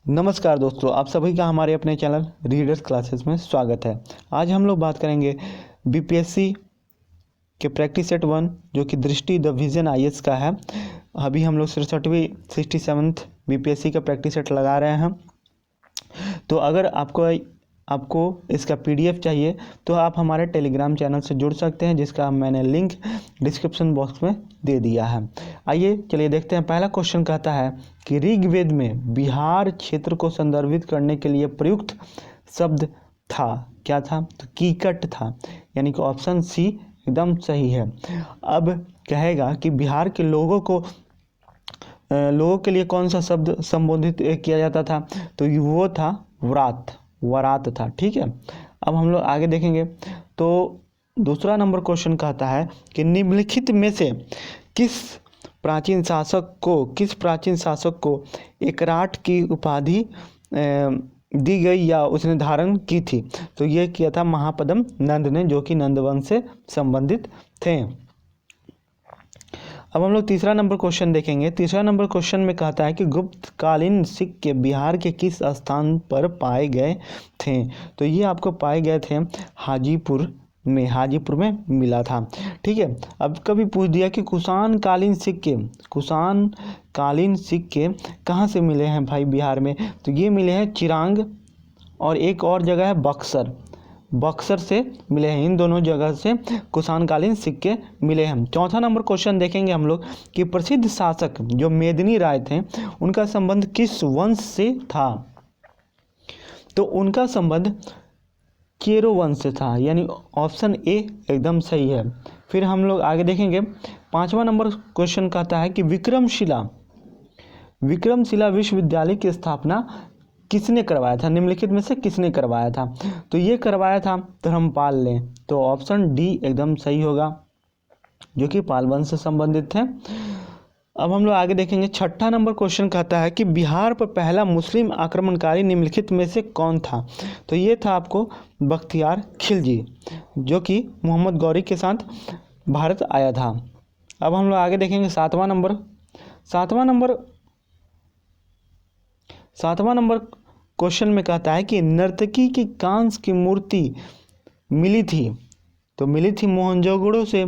नमस्कार दोस्तों, आप सभी का हमारे अपने चैनल रीडर्स क्लासेस में स्वागत है। आज हम लोग बात करेंगे बीपीएससी के प्रैक्टिस सेट 1 जो कि दृष्टि द विजन आईएएस का है। अभी हम लोग 67th बीपीएससी का प्रैक्टिस सेट लगा रहे हैं। तो अगर आपको इसका पीडीएफ चाहिए तो आप हमारे टेलीग्राम चैनल से जुड़ सकते हैं, जिसका मैंने लिंक डिस्क्रिप्शन बॉक्स में दे दिया है। आइए चलिए देखते हैं। पहला क्वेश्चन कहता है कि ऋग्वेद में बिहार क्षेत्र को संदर्भित करने के लिए प्रयुक्त शब्द था, क्या था? तो कीकट था, यानी कि ऑप्शन सी एकदम सही है। अब कहेगा कि बिहार के लोगों के लिए कौन सा शब्द संबोधित किया जाता था, तो वो था वरात था। ठीक है, अब हम लोग आगे देखेंगे। तो दूसरा नंबर क्वेश्चन कहता है कि निम्नलिखित में से किस प्राचीन शासक को एकराट की उपाधि दी गई या उसने धारण की थी? तो ये किया था महापद्म नंद ने, जो कि नंदवंश से संबंधित थे। अब हम लोग तीसरा नंबर क्वेश्चन देखेंगे। तीसरा नंबर क्वेश्चन में कहता है कि गुप्तकालीन सिक्के बिहार के किस स्थान पर पाए गए थे? तो ये आपको पाए गए थे हाजीपुर में मिला था। ठीक है, अब कभी पूछ दिया कि कुषाण कालीन सिक्के कहाँ से मिले हैं भाई बिहार में? तो ये मिले हैं चिरांग और एक और जगह है बक्सर से मिले हैं। इन दोनों जगह से कुषाणकालीन सिक्के मिले हैं। चौथा नंबर क्वेश्चन देखेंगे हम लोग कि प्रसिद्ध शासक जो मेदिनी राय थे उनका संबंध किस वंश से था? तो उनका संबंध केरो वंश से था, यानी ऑप्शन ए एकदम सही है। फिर हम लोग आगे देखेंगे। पांचवा नंबर क्वेश्चन कहता है कि विक्रमशिला विश्वविद्यालय की स्थापना किसने करवाया था? निम्नलिखित में से किसने करवाया था? तो ये करवाया था धर्मपाल ने। तो ऑप्शन डी एकदम सही होगा, जो कि पाल वंश से संबंधित थे। अब हम लोग आगे देखेंगे। छठा नंबर क्वेश्चन कहता है कि बिहार पर पहला मुस्लिम आक्रमणकारी निम्नलिखित में से कौन था? तो ये था आपको बख्तियार खिलजी, जो कि मोहम्मद गौरी के साथ भारत आया था। अब हम लोग आगे देखेंगे। सातवां नंबर क्वेश्चन में कहता है कि नर्तकी की कांस्य की मूर्ति मिली थी। तो मिली थी मोहनजोदड़ो से।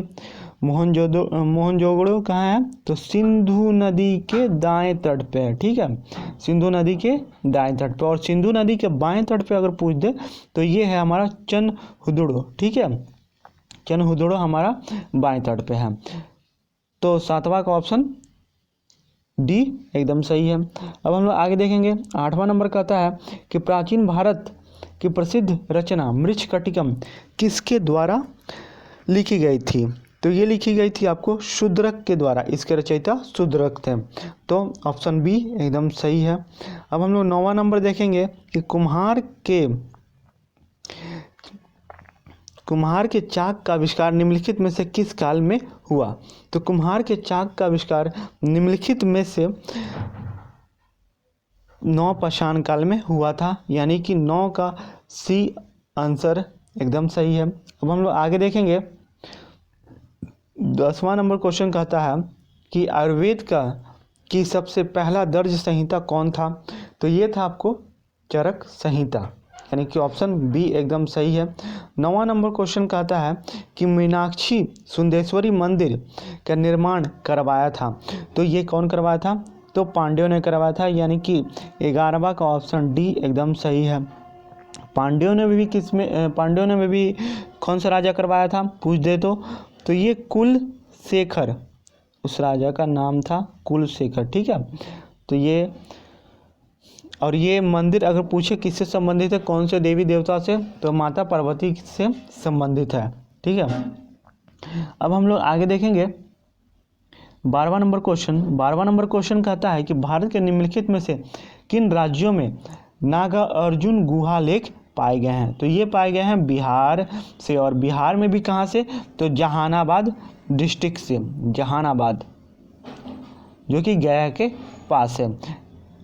मोहनजोदड़ो कहाँ है? तो सिंधु नदी के दाएं तट पे है। ठीक है, सिंधु नदी के दाएं तट पे। और सिंधु नदी के बाएं तट पे अगर पूछ दे तो ये है हमारा चनहुदड़ो। ठीक है, चनहुदड़ो हमारा बाएं तट पे है। तो सातवां का ऑप्शन डी एकदम सही है। अब हम लोग आगे देखेंगे। आठवां नंबर कहता है कि प्राचीन भारत की प्रसिद्ध रचना मृच्छकटिकम किसके द्वारा लिखी गई थी? तो ये लिखी गई थी आपको शूद्रक के द्वारा। इसके रचयिता शूद्रक थे। तो ऑप्शन बी एकदम सही है। अब हम लोग 9वां नंबर देखेंगे कि कुम्हार के चाक का आविष्कार निम्नलिखित में से किस काल में हुआ? तो कुम्हार के चाक का आविष्कार निम्नलिखित में से नौपाषाण काल में हुआ था, यानी कि 9 का सी आंसर एकदम सही है। अब हम लोग आगे देखेंगे। 10वां नंबर क्वेश्चन कहता है कि आयुर्वेद की सबसे पहला दर्ज संहिता कौन था? तो ये था आपको चरक संहिता, यानी कि ऑप्शन बी एकदम सही है। 9वां नंबर क्वेश्चन कहता है कि मीनाक्षी सुंदेश्वरी मंदिर का निर्माण करवाया था। तो ये कौन करवाया था? तो पांड्यों ने करवाया था, यानी कि 11वां का ऑप्शन डी एकदम सही है। पांड्यों ने भी कौन सा राजा करवाया था पूछ दे तो ये कुलशेखर, उस राजा का नाम था कुलशेखर। ठीक है, तो ये मंदिर अगर पूछे किससे संबंधित है, कौन से देवी देवता से, तो माता पार्वती से संबंधित है। ठीक है, अब हम लोग आगे देखेंगे। 12वां नंबर क्वेश्चन कहता है कि भारत के निम्नलिखित में से किन राज्यों में नागार्जुन गुहा लेख पाए गए हैं? तो ये पाए गए हैं बिहार से, और बिहार में भी कहाँ से? तो जहानाबाद डिस्ट्रिक्ट से, जहानाबाद जो कि गया के पास है।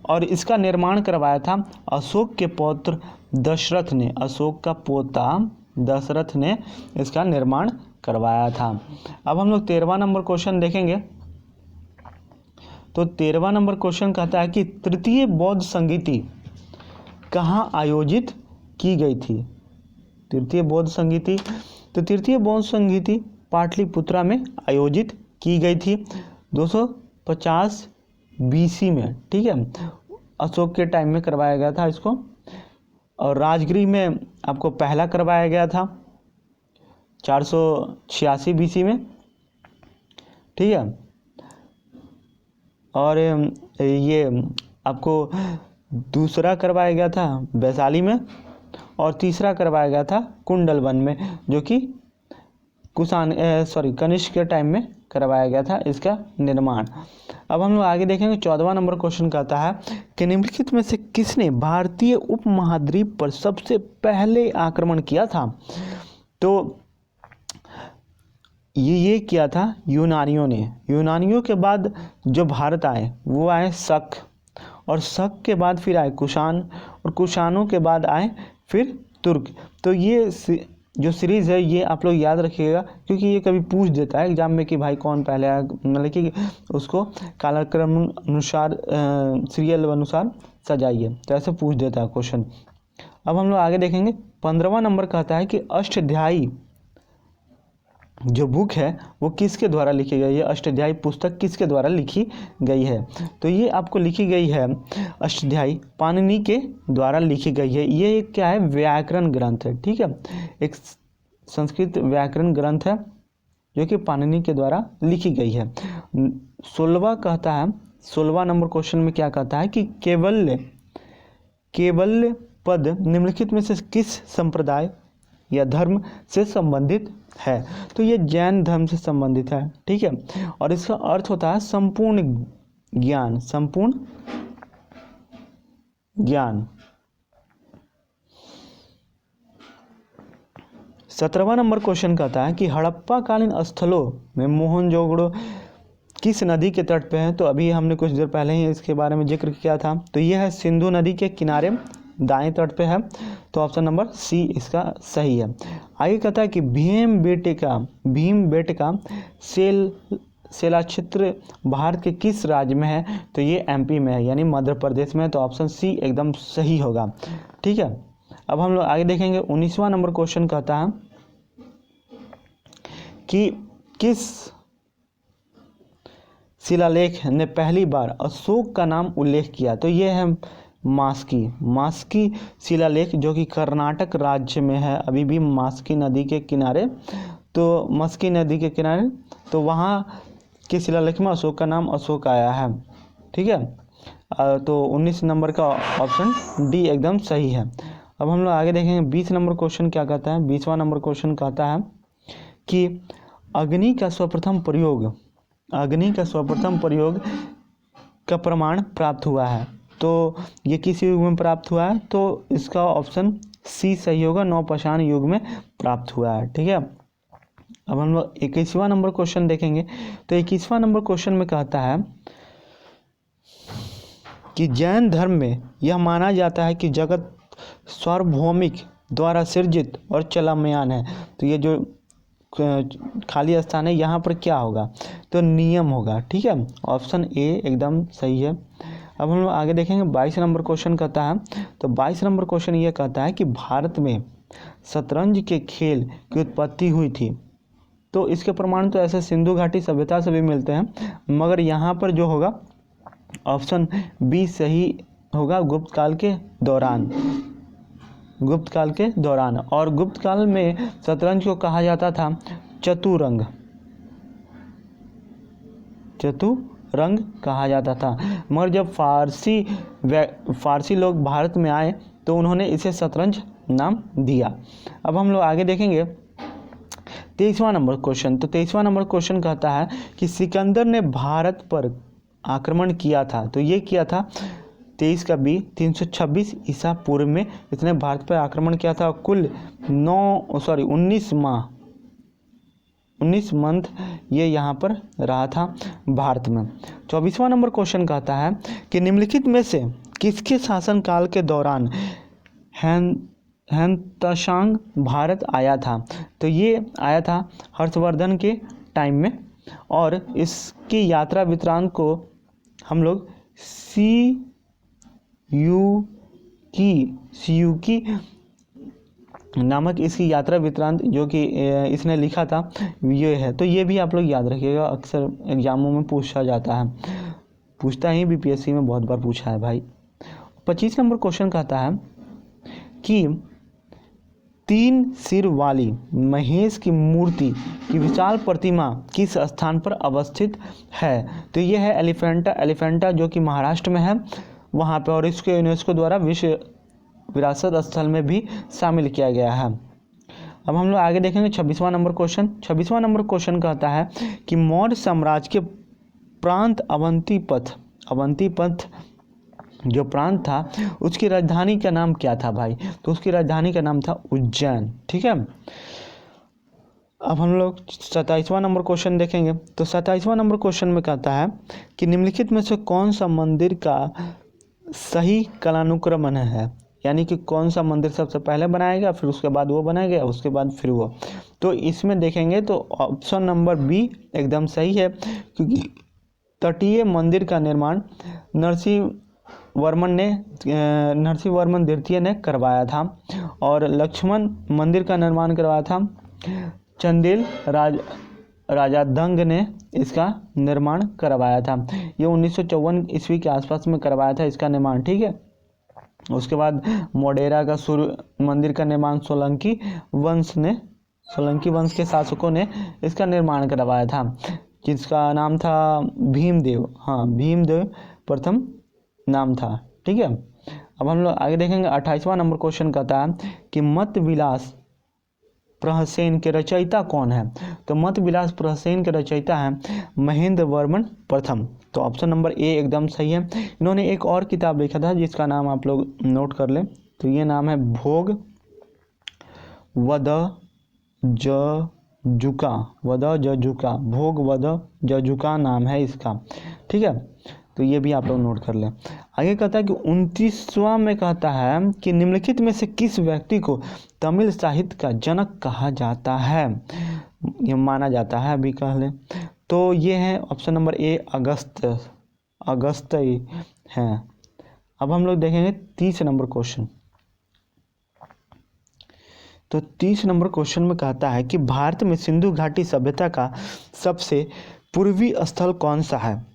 और इसका निर्माण करवाया था अशोक के पौत्र दशरथ ने। अशोक का पोता दशरथ ने इसका निर्माण करवाया था। अब हम लोग 13वां नंबर क्वेश्चन देखेंगे। तो 13वां नंबर क्वेश्चन कहता है कि तृतीय बौद्ध संगीति कहाँ आयोजित की गई थी? तृतीय बौद्ध संगीति, तो तृतीय बौद्ध संगीति पाटलिपुत्रा में आयोजित की गई थी 250 BC में, ठीक है। अशोक के टाइम में करवाया गया था इसको। और राजगृह में आपको पहला करवाया गया था 486 BC में, ठीक है। और ये आपको दूसरा करवाया गया था वैशाली में, और तीसरा करवाया गया था कुंडलवन में, जो कि कनिष्क के टाइम में करवाया गया था इसका निर्माण। अब हम लोग आगे देखेंगे। 14वां नंबर क्वेश्चन कहता है कि निम्नलिखित में से किसने भारतीय उपमहाद्वीप पर सबसे पहले आक्रमण किया था? तो ये किया था यूनानियों ने। यूनानियों के बाद जो भारत आए वो आए शक, और शक के बाद फिर आए कुषाण, और कुषाणों के बाद आए फिर तुर्क। तो ये जो सीरीज़ है ये आप लोग याद रखिएगा, क्योंकि ये कभी पूछ देता है एग्जाम में कि भाई कौन पहले आया, मतलब कि उसको कालक्रम अनुसार सीरियल अनुसार सजाइए, तो ऐसे पूछ देता है क्वेश्चन। अब हम लोग आगे देखेंगे। 15वां नंबर कहता है कि अष्टाध्यायी जो बुक है वो किसके द्वारा लिखी गई है? अष्टाध्यायी पुस्तक किसके द्वारा लिखी गई है? तो ये आपको लिखी गई है अष्टाध्यायी पाणिनि के द्वारा लिखी गई है। ये एक क्या है? व्याकरण ग्रंथ है, ठीक है। एक संस्कृत व्याकरण ग्रंथ है जो कि पाणिनि के द्वारा लिखी गई है। 16वां कहता है, 16वां नंबर क्वेश्चन में क्या कहता है कि केवल्य पद निम्नलिखित में से किस संप्रदाय या धर्म से संबंधित है? तो ये जैन धर्म से संबंधित है, ठीक है। और इसका अर्थ होता है संपूर्ण ज्ञान, संपूर्ण ज्ञान। 17वां नंबर क्वेश्चन कहता है कि हड़प्पा कालीन स्थलों में मोहनजोदड़ो किस नदी के तट पे है? तो अभी हमने कुछ देर पहले ही इसके बारे में जिक्र किया था। तो ये है सिंधु नदी के किनारे दाएं तट पे है, तो ऑप्शन नंबर सी इसका सही है। आगे कहता है कि भीमबेटका सेला क्षेत्र भारत के किस राज्य में है? तो ये MP में है, यानी मध्य प्रदेश में है, तो ऑप्शन सी एकदम सही होगा, ठीक है। अब हम लोग आगे देखेंगे। 19वां नंबर क्वेश्चन कहता है कि किस शिलालेख ने पहली बार अशोक का नाम उल्लेख किया? तो ये है मास्की शिलालेख, जो कि कर्नाटक राज्य में है अभी भी, मास्की नदी के किनारे। तो मस्की नदी के किनारे, तो वहाँ के शिलालेख में अशोक का नाम अशोक आया है, ठीक है। तो 19 नंबर का ऑप्शन डी एकदम सही है। अब हम लोग आगे देखेंगे। 20 नंबर क्वेश्चन क्या कहता है? 20वां नंबर क्वेश्चन कहता है कि अग्नि का सर्वप्रथम प्रयोग का प्रमाण प्राप्त हुआ है। तो ये किस युग में प्राप्त हुआ है? तो इसका ऑप्शन सी सही होगा, नवपाषाण युग में प्राप्त हुआ है, ठीक है। अब हम लोग 21वां नंबर क्वेश्चन देखेंगे। तो 21वां नंबर क्वेश्चन में कहता है कि जैन धर्म में यह माना जाता है कि जगत सार्वभौमिक द्वारा सृजित और चलमयान है। तो ये जो खाली स्थान है यहाँ पर क्या होगा? तो नियम होगा, ठीक है। ऑप्शन ए एकदम सही है। अब हम लोग आगे देखेंगे। 22 नंबर क्वेश्चन कहता है, तो 22 नंबर क्वेश्चन ये कहता है कि भारत में शतरंज के खेल की उत्पत्ति हुई थी। तो इसके प्रमाण तो ऐसे सिंधु घाटी सभ्यता से भी मिलते हैं, मगर यहाँ पर जो होगा ऑप्शन बी सही होगा, गुप्त काल के दौरान। और गुप्त काल में शतरंज को कहा जाता था चतुरंग कहा जाता था। मगर जब फारसी लोग भारत में आए तो उन्होंने इसे शतरंज नाम दिया। अब हम लोग आगे देखेंगे 23वां नंबर क्वेश्चन। तो 23वां नंबर क्वेश्चन कहता है कि सिकंदर ने भारत पर आक्रमण किया था। तो ये किया था 23 का बी 326 ईसा पूर्व में इसने भारत पर आक्रमण किया था। कुल 19 मंथ ये यहाँ पर रहा था भारत में। 24वां नंबर क्वेश्चन कहता है कि निम्नलिखित में से किसके शासनकाल के दौरान त्सांग भारत आया था? तो ये आया था हर्षवर्धन के टाइम में, और इसकी यात्रा वृत्तांत को हम लोग CUT सियुकी नामक इसकी यात्रा वृत्तांत जो कि इसने लिखा था ये है। तो ये भी आप लोग याद रखिएगा, अक्सर एग्जामों में पूछा जाता है, पूछता ही बीपीएससी में बहुत बार पूछा है भाई। 25 नंबर क्वेश्चन कहता है कि 3 सिर वाली महेश की मूर्ति की विशाल प्रतिमा किस स्थान पर अवस्थित है। तो ये है एलिफेंटा जो कि महाराष्ट्र में है वहाँ पे, और इसको यूनेस्को द्वारा विश्व विरासत स्थल में भी शामिल किया गया है। अब हम लोग आगे देखेंगे 26वां नंबर क्वेश्चन। 26वां नंबर क्वेश्चन कहता है कि मौर्य साम्राज्य के प्रांत अवंतीपथ जो प्रांत था उसकी राजधानी का नाम क्या था भाई। तो उसकी राजधानी का नाम था उज्जैन। ठीक है, अब हम लोग 27वां नंबर क्वेश्चन देखेंगे। तो 27वां नंबर क्वेश्चन में कहता है कि निम्नलिखित में से कौन सा मंदिर का सही कालानुक्रमण है, यानी कि कौन सा मंदिर सबसे पहले बनाएगा, फिर उसके बाद वो बनाएगा, उसके बाद फिर वो। तो इसमें देखेंगे तो ऑप्शन नंबर बी एकदम सही है, क्योंकि तटीय मंदिर का निर्माण नरसिंह वर्मन द्वितीय ने करवाया था, और लक्ष्मण मंदिर का निर्माण करवाया था चंदेल राजा दंग ने इसका निर्माण करवाया था। ये 1954 ईस्वी के आसपास में करवाया था इसका निर्माण। ठीक है, उसके बाद मोढेरा का सूर्य मंदिर का निर्माण सोलंकी वंश के शासकों ने इसका निर्माण करवाया था, जिसका नाम था भीमदेव। हाँ, भीमदेव प्रथम नाम था। ठीक है, अब हम लोग आगे देखेंगे 28वां नंबर क्वेश्चन कहता है कि मत विलास प्रहसेन के रचयिता कौन है। तो मत विलास प्रहसेन के रचयिता हैं महेंद्र वर्मन प्रथम। तो ऑप्शन नंबर ए एकदम सही है। इन्होंने एक और किताब लिखा था जिसका नाम आप लोग नोट कर लें, तो ये नाम है भोग वध जजुका नाम है इसका। ठीक है, तो ये भी आप लोग नोट कर लें। आगे कहता है कि 29वां में कहता है कि निम्नलिखित में से किस व्यक्ति को तमिल साहित्य का जनक कहा जाता है, ये माना जाता है, अभी कह लें। तो ये है ऑप्शन नंबर ए अगस्त हैं। अब हम लोग देखेंगे 30 नंबर क्वेश्चन। तो 30 नंबर क्वेश्चन में कहता है कि भारत में सिंधु घाटी सभ्यता का सबसे पूर्वी स्थल कौन सा है।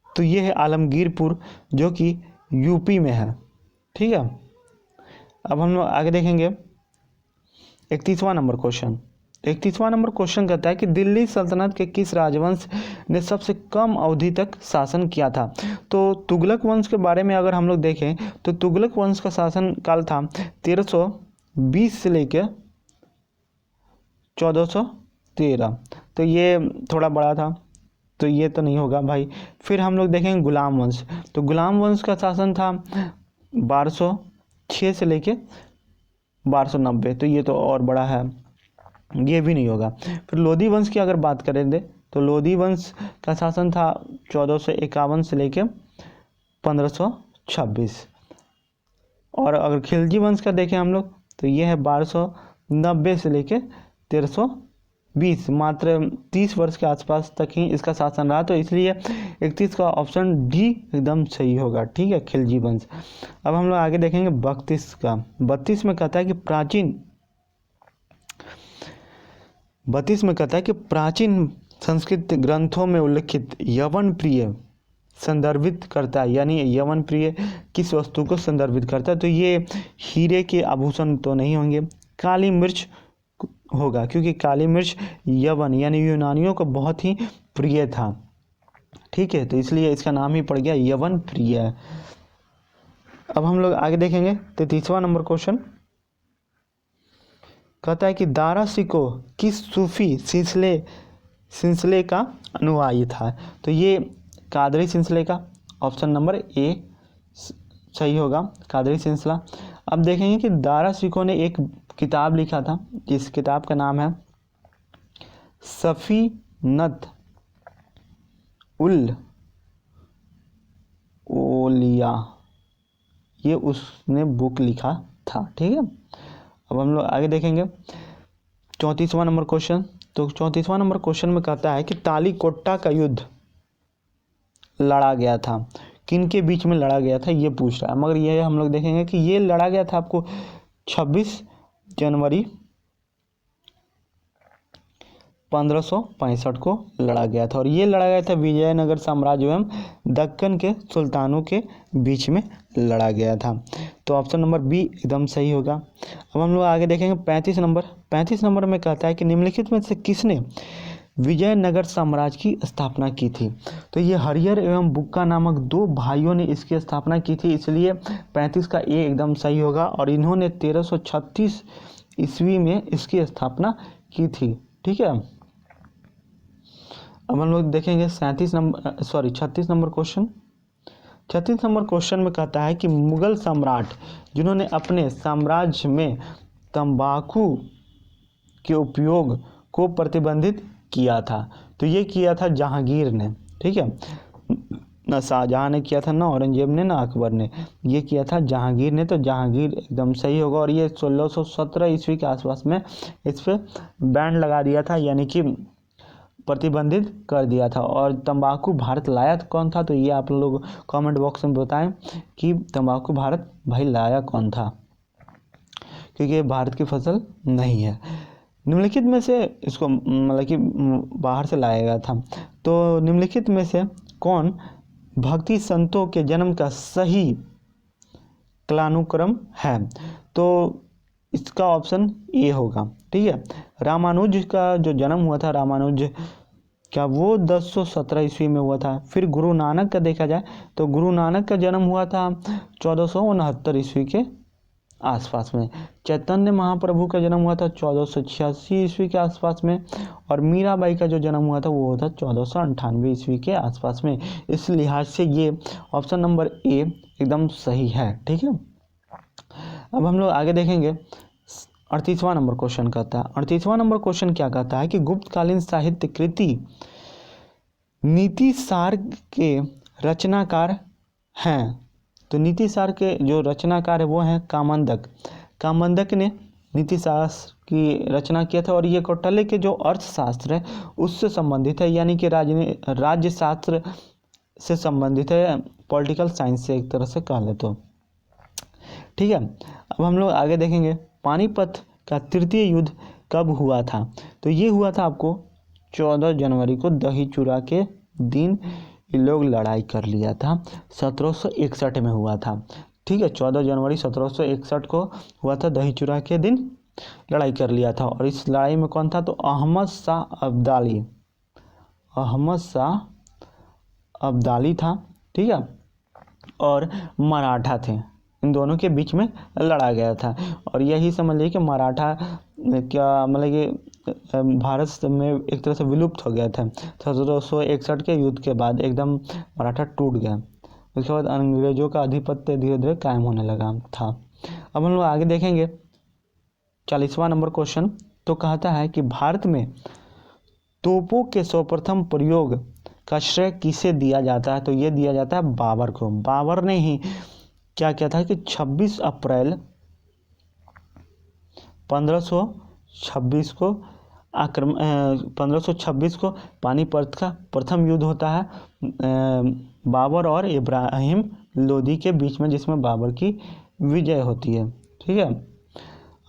तो ये है आलमगीरपुर जो कि यूपी में है। ठीक है, अब हम लोग आगे देखेंगे 31वां नंबर क्वेश्चन। 31वां नंबर क्वेश्चन कहता है कि दिल्ली सल्तनत के किस राजवंश ने सबसे कम अवधि तक शासन किया था। तो तुगलक वंश के बारे में अगर हम लोग देखें तो तुगलक वंश का शासन काल था 1320 से लेकर 1413। तो ये थोड़ा बड़ा था, तो ये तो नहीं होगा भाई। फिर हम लोग देखेंगे गुलाम वंश। तो गुलाम वंश का शासन था 1206 से लेके 1290, तो ये तो और बड़ा है, ये भी नहीं होगा। फिर लोधी वंश की अगर बात करें तो लोधी वंश का शासन था 1451 से लेके 1526। और अगर खिलजी वंश का देखें हम लोग तो ये है 1290 से लेके 1320, मात्र 30 वर्ष के आसपास तक ही इसका शासन रहा। तो इसलिए 31 का ऑप्शन डी एकदम सही होगा। ठीक है, खिलजी वंश। अब हम लोग आगे देखेंगे 32 का। 32 में कहता है कि प्राचीन संस्कृत ग्रंथों में उल्लिखित यवन प्रिय संदर्भित करता है, यानी यवन प्रिय किस वस्तु को संदर्भित करता है। तो ये हीरे के आभूषण तो नहीं होंगे, काली मिर्च होगा, क्योंकि काली मिर्च यवन यानी यूनानियों को बहुत ही प्रिय था। ठीक है, तो इसलिए इसका नाम ही पड़ गया यवन प्रिय। अब हम लोग आगे देखेंगे 33वां नंबर क्वेश्चन कहता है कि दारा शिकोह किस सूफी सिलसिले का अनुयायी था। तो ये कादरी सिलसिले का, ऑप्शन नंबर ए सही होगा, कादरी सिलसिला। अब देखेंगे कि दारा शिकोह ने एक किताब लिखा था, जिस किताब का नाम है सफीनत उल ओलिया, ये उसने बुक लिखा था। ठीक है, अब हम लोग आगे देखेंगे 34वां नंबर क्वेश्चन। तो 34वां नंबर क्वेश्चन में कहता है कि तालीकोट्टा का युद्ध लड़ा गया था किन के बीच में लड़ा गया था ये पूछ रहा है, मगर ये हम लोग देखेंगे कि ये लड़ा गया था आपको 26 जनवरी 1565 को लड़ा गया था, और ये लड़ा गया था विजयनगर साम्राज्य एवं दक्कन के सुल्तानों के बीच में लड़ा गया था। तो ऑप्शन नंबर बी एकदम सही होगा। अब हम लोग आगे देखेंगे 35 नंबर में कहता है कि निम्नलिखित में से किसने विजयनगर साम्राज्य की स्थापना की थी। तो ये हरिहर एवं बुक्का नामक दो भाइयों ने इसकी स्थापना की थी, इसलिए 35 का ए एकदम सही होगा, और इन्होंने 1336 ईस्वी में इसकी स्थापना की थी। ठीक है, अब हम लोग देखेंगे 36 नंबर क्वेश्चन। 36 नंबर क्वेश्चन में कहता है कि मुगल सम्राट जिन्होंने अपने साम्राज्य में तंबाकू के उपयोग को प्रतिबंधित किया था, तो ये किया था जहांगीर ने। ठीक है, ना शाहजहां ने किया था, ना औरंगजेब ने, ना अकबर ने, ये किया था जहांगीर ने। तो जहांगीर एकदम सही होगा, और ये 1617 ईस्वी के आसपास में इस पर बैन लगा दिया था, यानी कि प्रतिबंधित कर दिया था। और तंबाकू भारत लाया कौन था, तो ये आप लोग कमेंट बॉक्स में बताएं कि तंबाकू भारत भाई लाया कौन था, क्योंकि ये भारत की फसल नहीं है। निम्नलिखित में से इसको मतलब कि बाहर से लाया गया था। तो निम्नलिखित में से कौन भक्ति संतों के जन्म का सही कालानुक्रम है, तो इसका ऑप्शन ए होगा। ठीक है, रामानुज का जो जन्म हुआ था, रामानुज क्या वो 1017 ईस्वी में हुआ था। फिर गुरु नानक का देखा जाए तो गुरु नानक का जन्म हुआ था 1469 ईस्वी के आसपास में। चैतन्य महाप्रभु का जन्म हुआ था 1486 ईस्वी के आसपास में, और मीराबाई का जो जन्म हुआ था वो हुआ था 1498 ईस्वी के आसपास में। इस लिहाज से ये ऑप्शन नंबर ए एकदम सही है। ठीक है, अब हम लोग आगे देखेंगे 38वां नंबर क्वेश्चन कहता है। 38वां नंबर क्वेश्चन क्या कहता है कि गुप्तकालीन साहित्य कृति नीति सार के रचनाकार हैं। तो नीति सार के जो रचनाकार है वो हैं कामंदक। कामंदक ने नीति शास्त्र की रचना किया था, और ये कौटिल्य के जो अर्थशास्त्र है उससे संबंधित है, यानी कि राज्य शास्त्र से संबंधित है, पॉलिटिकल साइंस से एक तरह से कह ले तो। ठीक है, अब हम लोग आगे देखेंगे पानीपत का तृतीय युद्ध कब हुआ था। तो ये हुआ था आपको 14 जनवरी को, दही चूड़ा के दिन ये लोग लड़ाई कर लिया था, 1761 में हुआ था। ठीक है, 14 जनवरी 1761 को हुआ था, दही चूड़ा के दिन लड़ाई कर लिया था। और इस लड़ाई में कौन था, तो अहमद शाह अब्दाली था। ठीक है, और मराठा थे, इन दोनों के बीच में लड़ा गया था। और यही समझ लीजिए कि मराठा क्या मतलब कि भारत में एक तरह से विलुप्त हो गया था। 1761 के युद्ध के बाद एकदम मराठा टूट गया। उसके बाद अंग्रेजों का आधिपत्य धीरे धीरे कायम होने लगा था। अब हम लोग आगे देखेंगे 40वां नंबर क्वेश्चन। तो कहता है कि भारत में तोपों के सर्वप्रथम प्रयोग का श्रेय किसे दिया जाता है। तो ये दिया जाता है बाबर को। बाबर ने ही क्या किया था कि 26 अप्रैल 1526 को 1526 को पानीपत का प्रथम युद्ध होता है बाबर और इब्राहिम लोदी के बीच में, जिसमें बाबर की विजय होती है। ठीक है,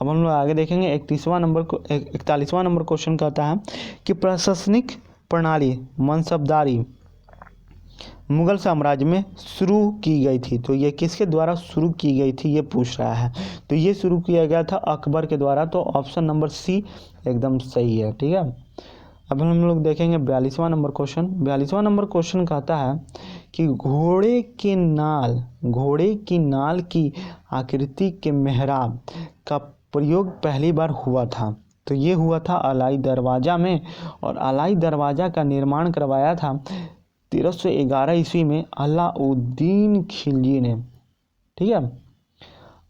अब हम लोग आगे देखेंगे 41वां नंबर क्वेश्चन कहता है कि प्रशासनिक प्रणाली मनसबदारी मुगल साम्राज्य में शुरू की गई थी। तो ये किसके द्वारा शुरू की गई थी ये पूछ रहा है। तो ये शुरू किया गया था अकबर के द्वारा। तो ऑप्शन नंबर सी एकदम सही है। ठीक है, अब हम लोग देखेंगे 42वां नंबर क्वेश्चन। 42वां नंबर क्वेश्चन कहता है कि घोड़े की नाल की आकृति के मेहराब का प्रयोग पहली बार हुआ था। तो ये हुआ था अलाई दरवाजा में, और अलाई दरवाजा का निर्माण करवाया था 1311 ईस्वी में अलाउद्दीन खिलजी ने। ठीक है,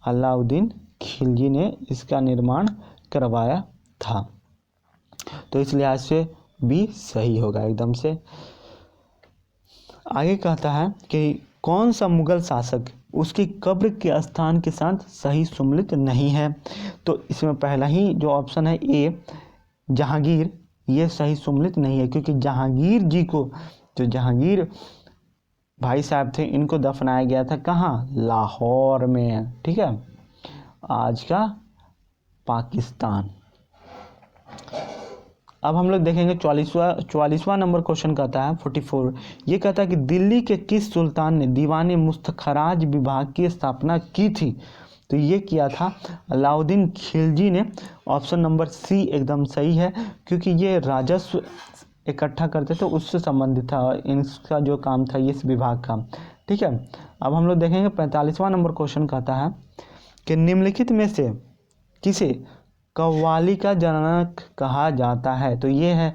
अलाउद्दीन खिलजी ने इसका निर्माण करवाया था। तो इस लिहाज से भी सही होगा एकदम से। आगे कहता है कि कौन सा मुगल शासक उसकी कब्र के स्थान के साथ सही सुमिलित नहीं है। तो इसमें पहला ही जो ऑप्शन है ए जहांगीर, ये सही सुमिलित नहीं है, क्योंकि जहांगीर जी को जो जहांगीर भाई साहब थे, इनको दफनाया गया था कहाँ? लाहौर में, ठीक है, आज का पाकिस्तान। अब हम लोग देखेंगे 44वां नंबर क्वेश्चन कहता है 44। ये कहता है कि दिल्ली के किस सुल्तान ने दीवान मुस्तखराज विभाग की स्थापना की थी? तो ये किया था अलाउद्दीन खिलजी ने। ऑप्शन नंबर सी एकदम सही है, क्योंकि ये राजस्व इकट्ठा करते थे, उससे संबंधित था, इनका जो काम था इस विभाग का, ठीक है। अब हम लोग देखेंगे 45वां नंबर क्वेश्चन कहता है कि निम्नलिखित में से किसे कव्वाली का जनक कहा जाता है? तो ये है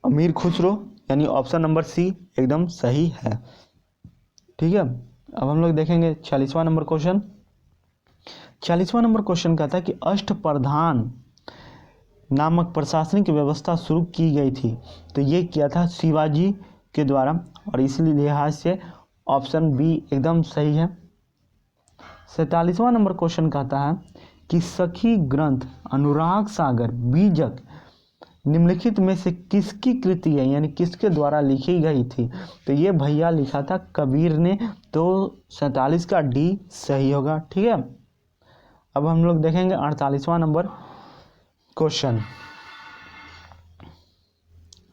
अमीर खुसरो, यानी ऑप्शन नंबर सी एकदम सही है, ठीक है। अब हम लोग देखेंगे 46वां नंबर क्वेश्चन। 46वां नंबर क्वेश्चन कहता है कि अष्टप्रधान नामक प्रशासनिक व्यवस्था शुरू की गई थी। तो ये किया था शिवाजी के द्वारा, और इसलिए लिहाज से ऑप्शन बी एकदम सही है। 47वां नंबर क्वेश्चन कहता है कि सखी ग्रंथ अनुराग सागर बीजक निम्नलिखित में से किसकी कृति है, यानी किसके द्वारा लिखी गई थी? तो ये भैया लिखा था कबीर ने, तो 47 का डी सही होगा, ठीक है। अब हम लोग देखेंगे 48वां नंबर क्वेश्चन।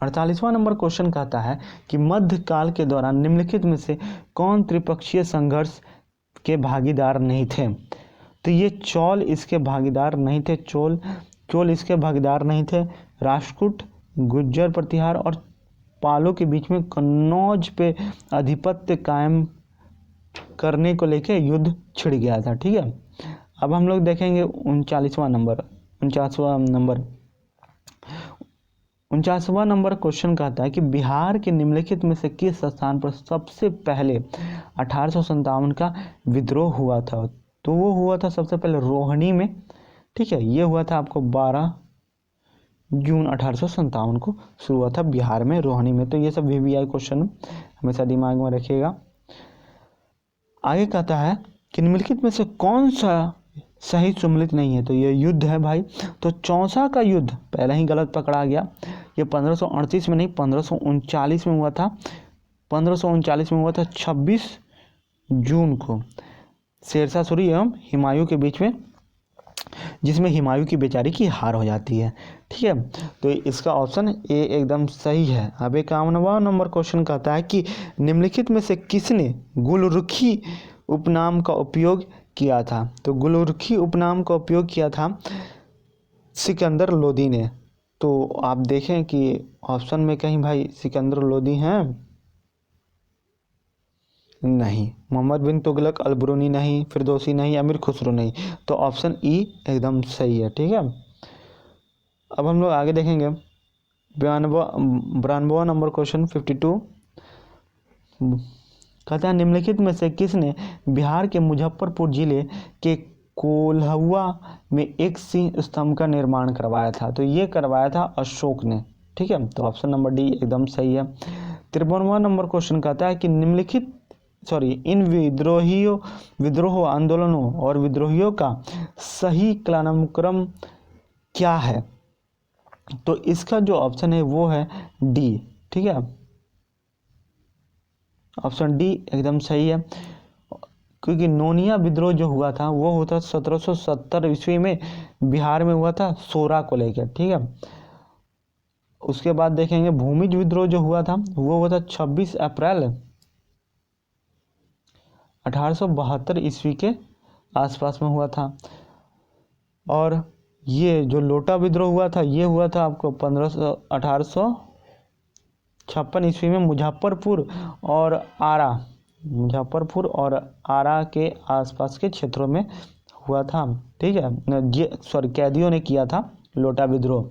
48वां नंबर क्वेश्चन कहता है कि मध्यकाल के दौरान निम्नलिखित में से कौन त्रिपक्षीय संघर्ष के भागीदार नहीं थे? तो ये चोल इसके भागीदार नहीं थे, चोल इसके भागीदार नहीं थे। राष्ट्रकूट, गुज्जर प्रतिहार और पालों के बीच में कन्नौज पे आधिपत्य कायम करने को लेके युद्ध छिड़ गया था, ठीक है। अब हम लोग देखेंगे 49वां नंबर क्वेश्चन कहता है कि बिहार के निम्नलिखित में से किस स्थान पर सबसे पहले 1857 का विद्रोह हुआ था? तो वो हुआ था सबसे पहले रोहिणी में, ठीक है। ये हुआ था आपको 12 जून 1857 को शुरू हुआ था बिहार में, रोहिणी में। तो ये सब VVI क्वेश्चन हमेशा दिमाग में रखिएगा। आगे कहता है कि निम्नलिखित में से कौन सा सही सम्मिलित नहीं है? तो ये युद्ध है भाई। तो चौसा का युद्ध पहले ही गलत पकड़ा गया। ये 1538 में नहीं, 1539 में हुआ था। 1539 में हुआ था 26 जून को, शेरशाह सूरी एवं हुमायूं के बीच में, जिसमें हुमायूं की बेचारी की हार हो जाती है, ठीक है। तो इसका ऑप्शन ए एकदम सही है। अब 51वां नंबर क्वेश्चन कहता है कि निम्नलिखित में से किसने गुलरुखी उपनाम का उपयोग किया था? तो गुलरुखी उपनाम का उपयोग किया था सिकंदर लोदी ने। तो आप देखें कि ऑप्शन में कहीं भाई सिकंदर लोदी हैं? नहीं। मोहम्मद बिन तुगलक अलबरूनी नहीं, फिरदौसी नहीं, अमीर खुसरो नहीं। तो ऑप्शन ई एकदम सही है, ठीक है। अब हम लोग आगे देखेंगे 92वां नंबर क्वेश्चन 52 कहता है निम्नलिखित में से किसने बिहार के मुजफ्फरपुर जिले के कोल्हुआ में एक सिंह स्तंभ का निर्माण करवाया था? तो ये करवाया था अशोक ने, ठीक है। तो ऑप्शन नंबर डी एकदम सही है। 53वां नंबर क्वेश्चन कहता है कि इन विद्रोह आंदोलनों और विद्रोहियों का सही कालानुक्रम क्या है? तो इसका जो ऑप्शन है वो है डी, ठीक है। ऑप्शन डी एकदम सही है, क्योंकि नोनिया विद्रोह जो हुआ था वो होता 1770 ईस्वी में बिहार में हुआ था, सोरा को लेकर, ठीक है। उसके बाद देखेंगे भूमिज विद्रोह जो हुआ था वो हुआ था 26 अप्रैल 1872 ईस्वी के आसपास में हुआ था। और ये जो लोटा विद्रोह हुआ था ये हुआ था आपको 1856 ईस्वी में मुजफ्फरपुर और आरा के आसपास के क्षेत्रों में हुआ था, ठीक है। कैदियों ने किया था लोटा विद्रोह।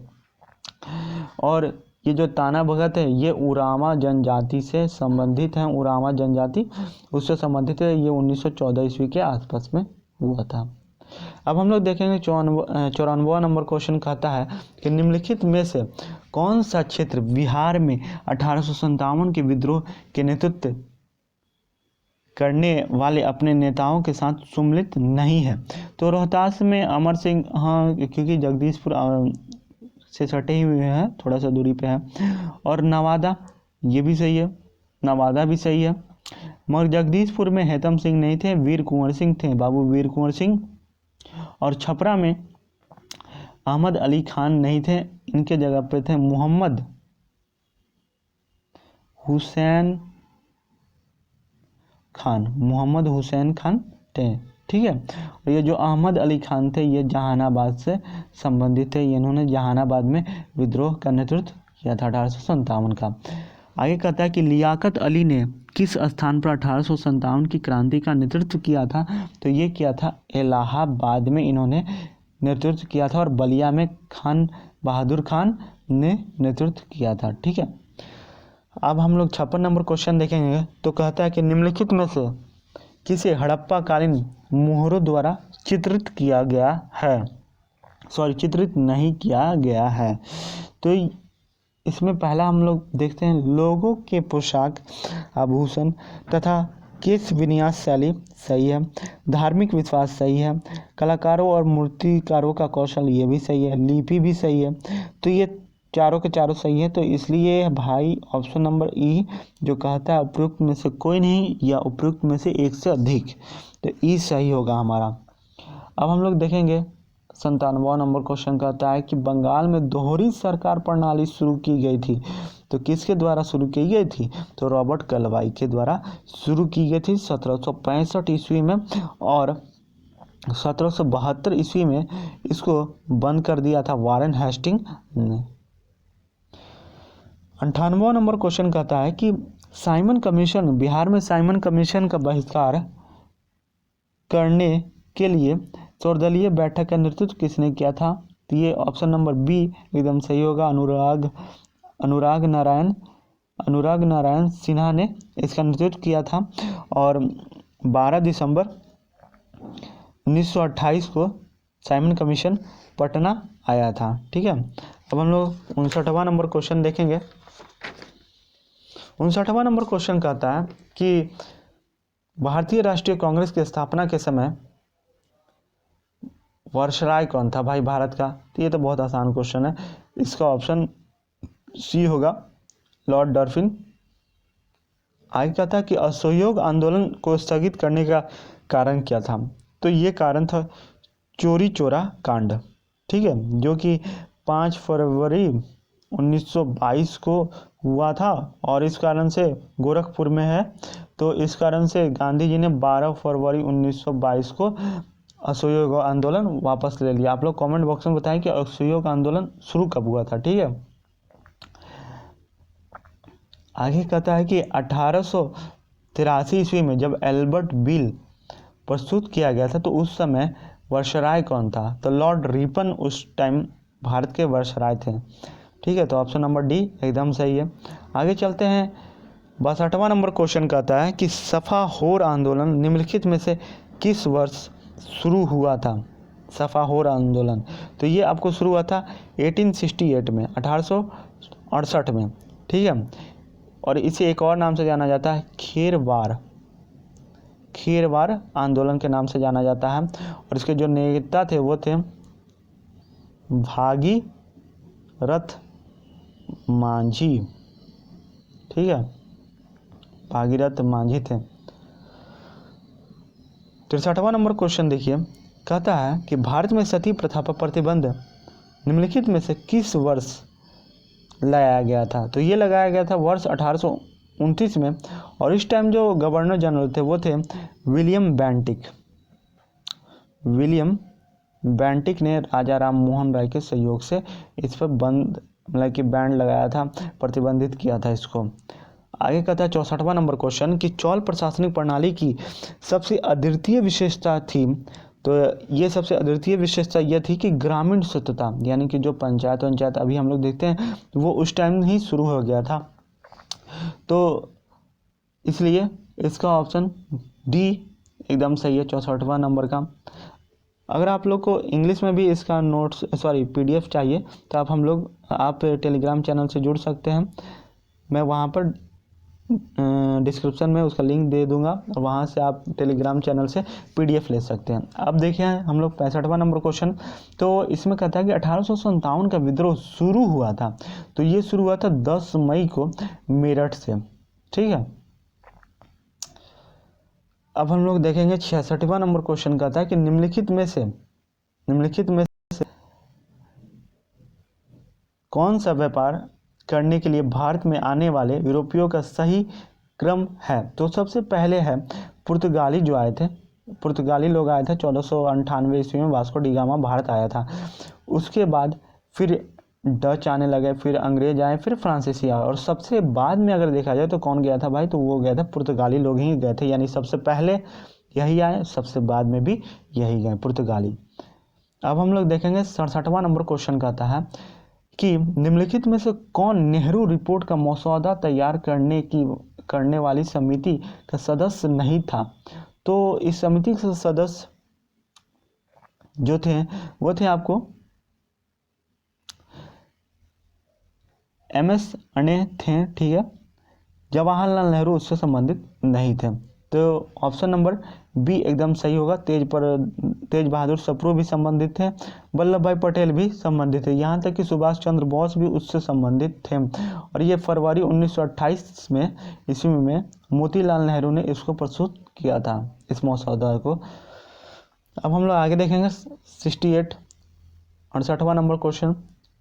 और ये जो ताना भगत है ये उरामा जनजाति से संबंधित हैं, उरामा जनजाति उससे संबंधित है। ये 1914 ईस्वी के आसपास में हुआ था। अब हम लोग देखेंगे 94वां नंबर क्वेश्चन कहता है कि निम्नलिखित में से कौन सा क्षेत्र बिहार में 1857 के विद्रोह के नेतृत्व करने वाले अपने नेताओं के साथ सम्मिलित नहीं है? तो रोहतास में अमर सिंह, हाँ, क्योंकि जगदीशपुर से सटे ही हुए हैं, थोड़ा सा दूरी पे है। और नवादा, ये भी सही है, नवादा भी सही है, मगर जगदीशपुर में हेतम सिंह नहीं थे, वीर कुंवर सिंह थे, बाबू वीर कुंवर सिंह। और छपरा में अहमद अली खान नहीं थे, इनके जगह पे थे मोहम्मद हुसैन खान, मोहम्मद हुसैन खान थे। ठीक है, और ये जो अहमद अली खान थे ये जहानाबाद से संबंधित थे, इन्होंने जहानाबाद में विद्रोह का नेतृत्व किया था 1857 का। आगे कहता है कि लियाकत अली ने किस स्थान पर 1857 की क्रांति का नेतृत्व किया था, तो ये किया था इलाहाबाद में इन्होंने नेतृत्व किया था, और बलिया में खान बहादुर खान ने नेतृत्व किया था। ठीक है, अब हम लोग 56 नंबर क्वेश्चन देखेंगे। तो कहता है कि निम्नलिखित में से किसे हड़प्पा कालीन मोहरों द्वारा चित्रित किया गया है, चित्रित नहीं किया गया है। तो इसमें पहला हम लोग देखते हैं लोगों के पोशाक, आभूषण तथा केश विन्यास शैली सही है, धार्मिक विश्वास सही है, कलाकारों और मूर्तिकारों का कौशल ये भी सही है, लिपि भी सही है। तो ये चारों के चारों सही है, तो इसलिए भाई ऑप्शन नंबर ई जो कहता है उपयुक्त में से कोई नहीं या उपयुक्त में से एक से अधिक, तो ई सही होगा हमारा। अब हम लोग देखेंगे 97वां नंबर क्वेश्चन कहता है कि बंगाल में दोहरी सरकार प्रणाली शुरू की गई थी, तो किसके द्वारा शुरू की गई थी, तो रॉबर्ट क्लाइव के द्वारा शुरू की गई थी 1765 ईस्वी में, और 1772 ईस्वी में इसको बंद कर दिया था वारेन हेस्टिंग ने। 98वां नंबर क्वेश्चन कहता है कि साइमन कमीशन, बिहार में साइमन कमीशन का बहिष्कार करने के लिए सर्वदलीय बैठक का नेतृत्व किसने किया था, तो ये ऑप्शन नंबर बी एकदम सही होगा, अनुराग नारायण सिन्हा ने इसका नेतृत्व किया था, और 12 दिसंबर 1928 को साइमन कमीशन पटना आया था। ठीक है, अब हम लोग 59वां नंबर क्वेश्चन देखेंगे। 59वां नंबर क्वेश्चन कहता है कि भारतीय राष्ट्रीय कांग्रेस की स्थापना के समय वायसराय कौन था भाई भारत का, तो ये तो बहुत आसान क्वेश्चन है, इसका ऑप्शन सी होगा लॉर्ड डर्फिन। आगे कहता है कि असहयोग आंदोलन को स्थगित करने का कारण क्या था, तो ये कारण था चोरी चोरा कांड। ठीक है, जो कि 5 फरवरी 1922 को हुआ था, और इस कारण से गोरखपुर में है, तो इस कारण से गांधी जी ने 12 फरवरी 1922 को असहयोग आंदोलन वापस ले लिया। आप लोग कमेंट बॉक्स में बताएं कि असहयोग आंदोलन शुरू कब हुआ था। ठीक है, आगे कहता है कि 1883 ईस्वी में जब एल्बर्ट बिल प्रस्तुत किया गया था, तो उस समय वायसराय कौन था, तो लॉर्ड रिपन उस टाइम भारत के वायसराय थे। ठीक है, तो ऑप्शन नंबर डी एकदम सही है। आगे चलते हैं 62वां नंबर क्वेश्चन कहता है कि सफाहोर आंदोलन निम्नलिखित में से किस वर्ष शुरू हुआ था, सफाहोर आंदोलन, तो ये आपको शुरू हुआ था 1868 में, 1868 में। ठीक है, और इसे एक और नाम से जाना जाता है खेरवार आंदोलन के नाम से जाना जाता है, और इसके जो नेता थे वो थे भागीरथ मांझी। ठीक है, भागीरथ मांझी थे। 63वां नंबर क्वेश्चन देखिए, कहता है कि भारत में सती प्रथा पर प्रतिबंध निम्नलिखित में से किस वर्ष लगाया गया था, तो ये लगाया गया था वर्ष 1829 में, और इस टाइम जो गवर्नर जनरल थे वो थे विलियम बेंटिक ने राजा राम मोहन राय के सहयोग से इस पर बंद मतलब कि बैंड लगाया था, प्रतिबंधित किया था इसको। आगे कहता है 64वां नंबर क्वेश्चन कि चौल प्रशासनिक प्रणाली की सबसे अद्वितीय विशेषता थी, तो ये सबसे अद्वितीय विशेषता यह थी कि ग्रामीण स्वच्छता, यानी कि जो पंचायत अभी हम लोग देखते हैं वो उस टाइम ही शुरू हो गया था, तो इसलिए इसका ऑप्शन डी एकदम सही है 64वां नंबर का। अगर आप लोग को इंग्लिश में भी इसका नोट्स PDF चाहिए तो आप टेलीग्राम चैनल से जुड़ सकते हैं, मैं वहाँ पर डिस्क्रिप्शन में उसका लिंक दे दूंगा, और वहाँ से आप टेलीग्राम चैनल से PDF ले सकते हैं। अब देखिए हम लोग 65वां नंबर क्वेश्चन, तो इसमें कहता है कि 1857 का विद्रोह शुरू हुआ था, तो ये शुरू हुआ था 10 मई को मेरठ से। ठीक है, अब हम लोग देखेंगे 66वां नंबर क्वेश्चन कहता है कि निम्नलिखित में से कौन सा व्यापार करने के लिए भारत में आने वाले यूरोपियों का सही क्रम है। तो सबसे पहले है पुर्तगाली जो आए थे, पुर्तगाली लोग आए थे 1498 ईस्वी में वास्को डी गामा भारत आया था। उसके बाद फिर डच आने लगे, फिर अंग्रेज आए, फिर फ्रांसीसी आए, और सबसे बाद में अगर देखा जाए तो कौन गया था भाई, तो वो गया था पुर्तगाली लोग ही गए थे। यानी सबसे पहले यही आए, सबसे बाद में भी यही गए पुर्तगाली। अब हम लोग देखेंगे 67वां नंबर क्वेश्चन कहता है कि निम्नलिखित में से कौन नेहरू रिपोर्ट का मसौदा तैयार करने वाली समिति का सदस्य नहीं था। तो इस समिति के सदस्य जो थे वो थे आपको MS अणे थे, ठीक है। जवाहरलाल नेहरू उससे संबंधित नहीं थे। तो ऑप्शन नंबर बी एकदम सही होगा। तेज बहादुर सप्रू भी संबंधित थे, वल्लभ भाई पटेल भी संबंधित थे, यहाँ तक कि सुभाष चंद्र बोस भी उससे संबंधित थे। और ये फरवरी 1928 में ईस्वी में मोतीलाल नेहरू ने इसको प्रस्तुत किया था, इस मसौदा को। अब हम लोग आगे देखेंगे 68वां नंबर क्वेश्चन।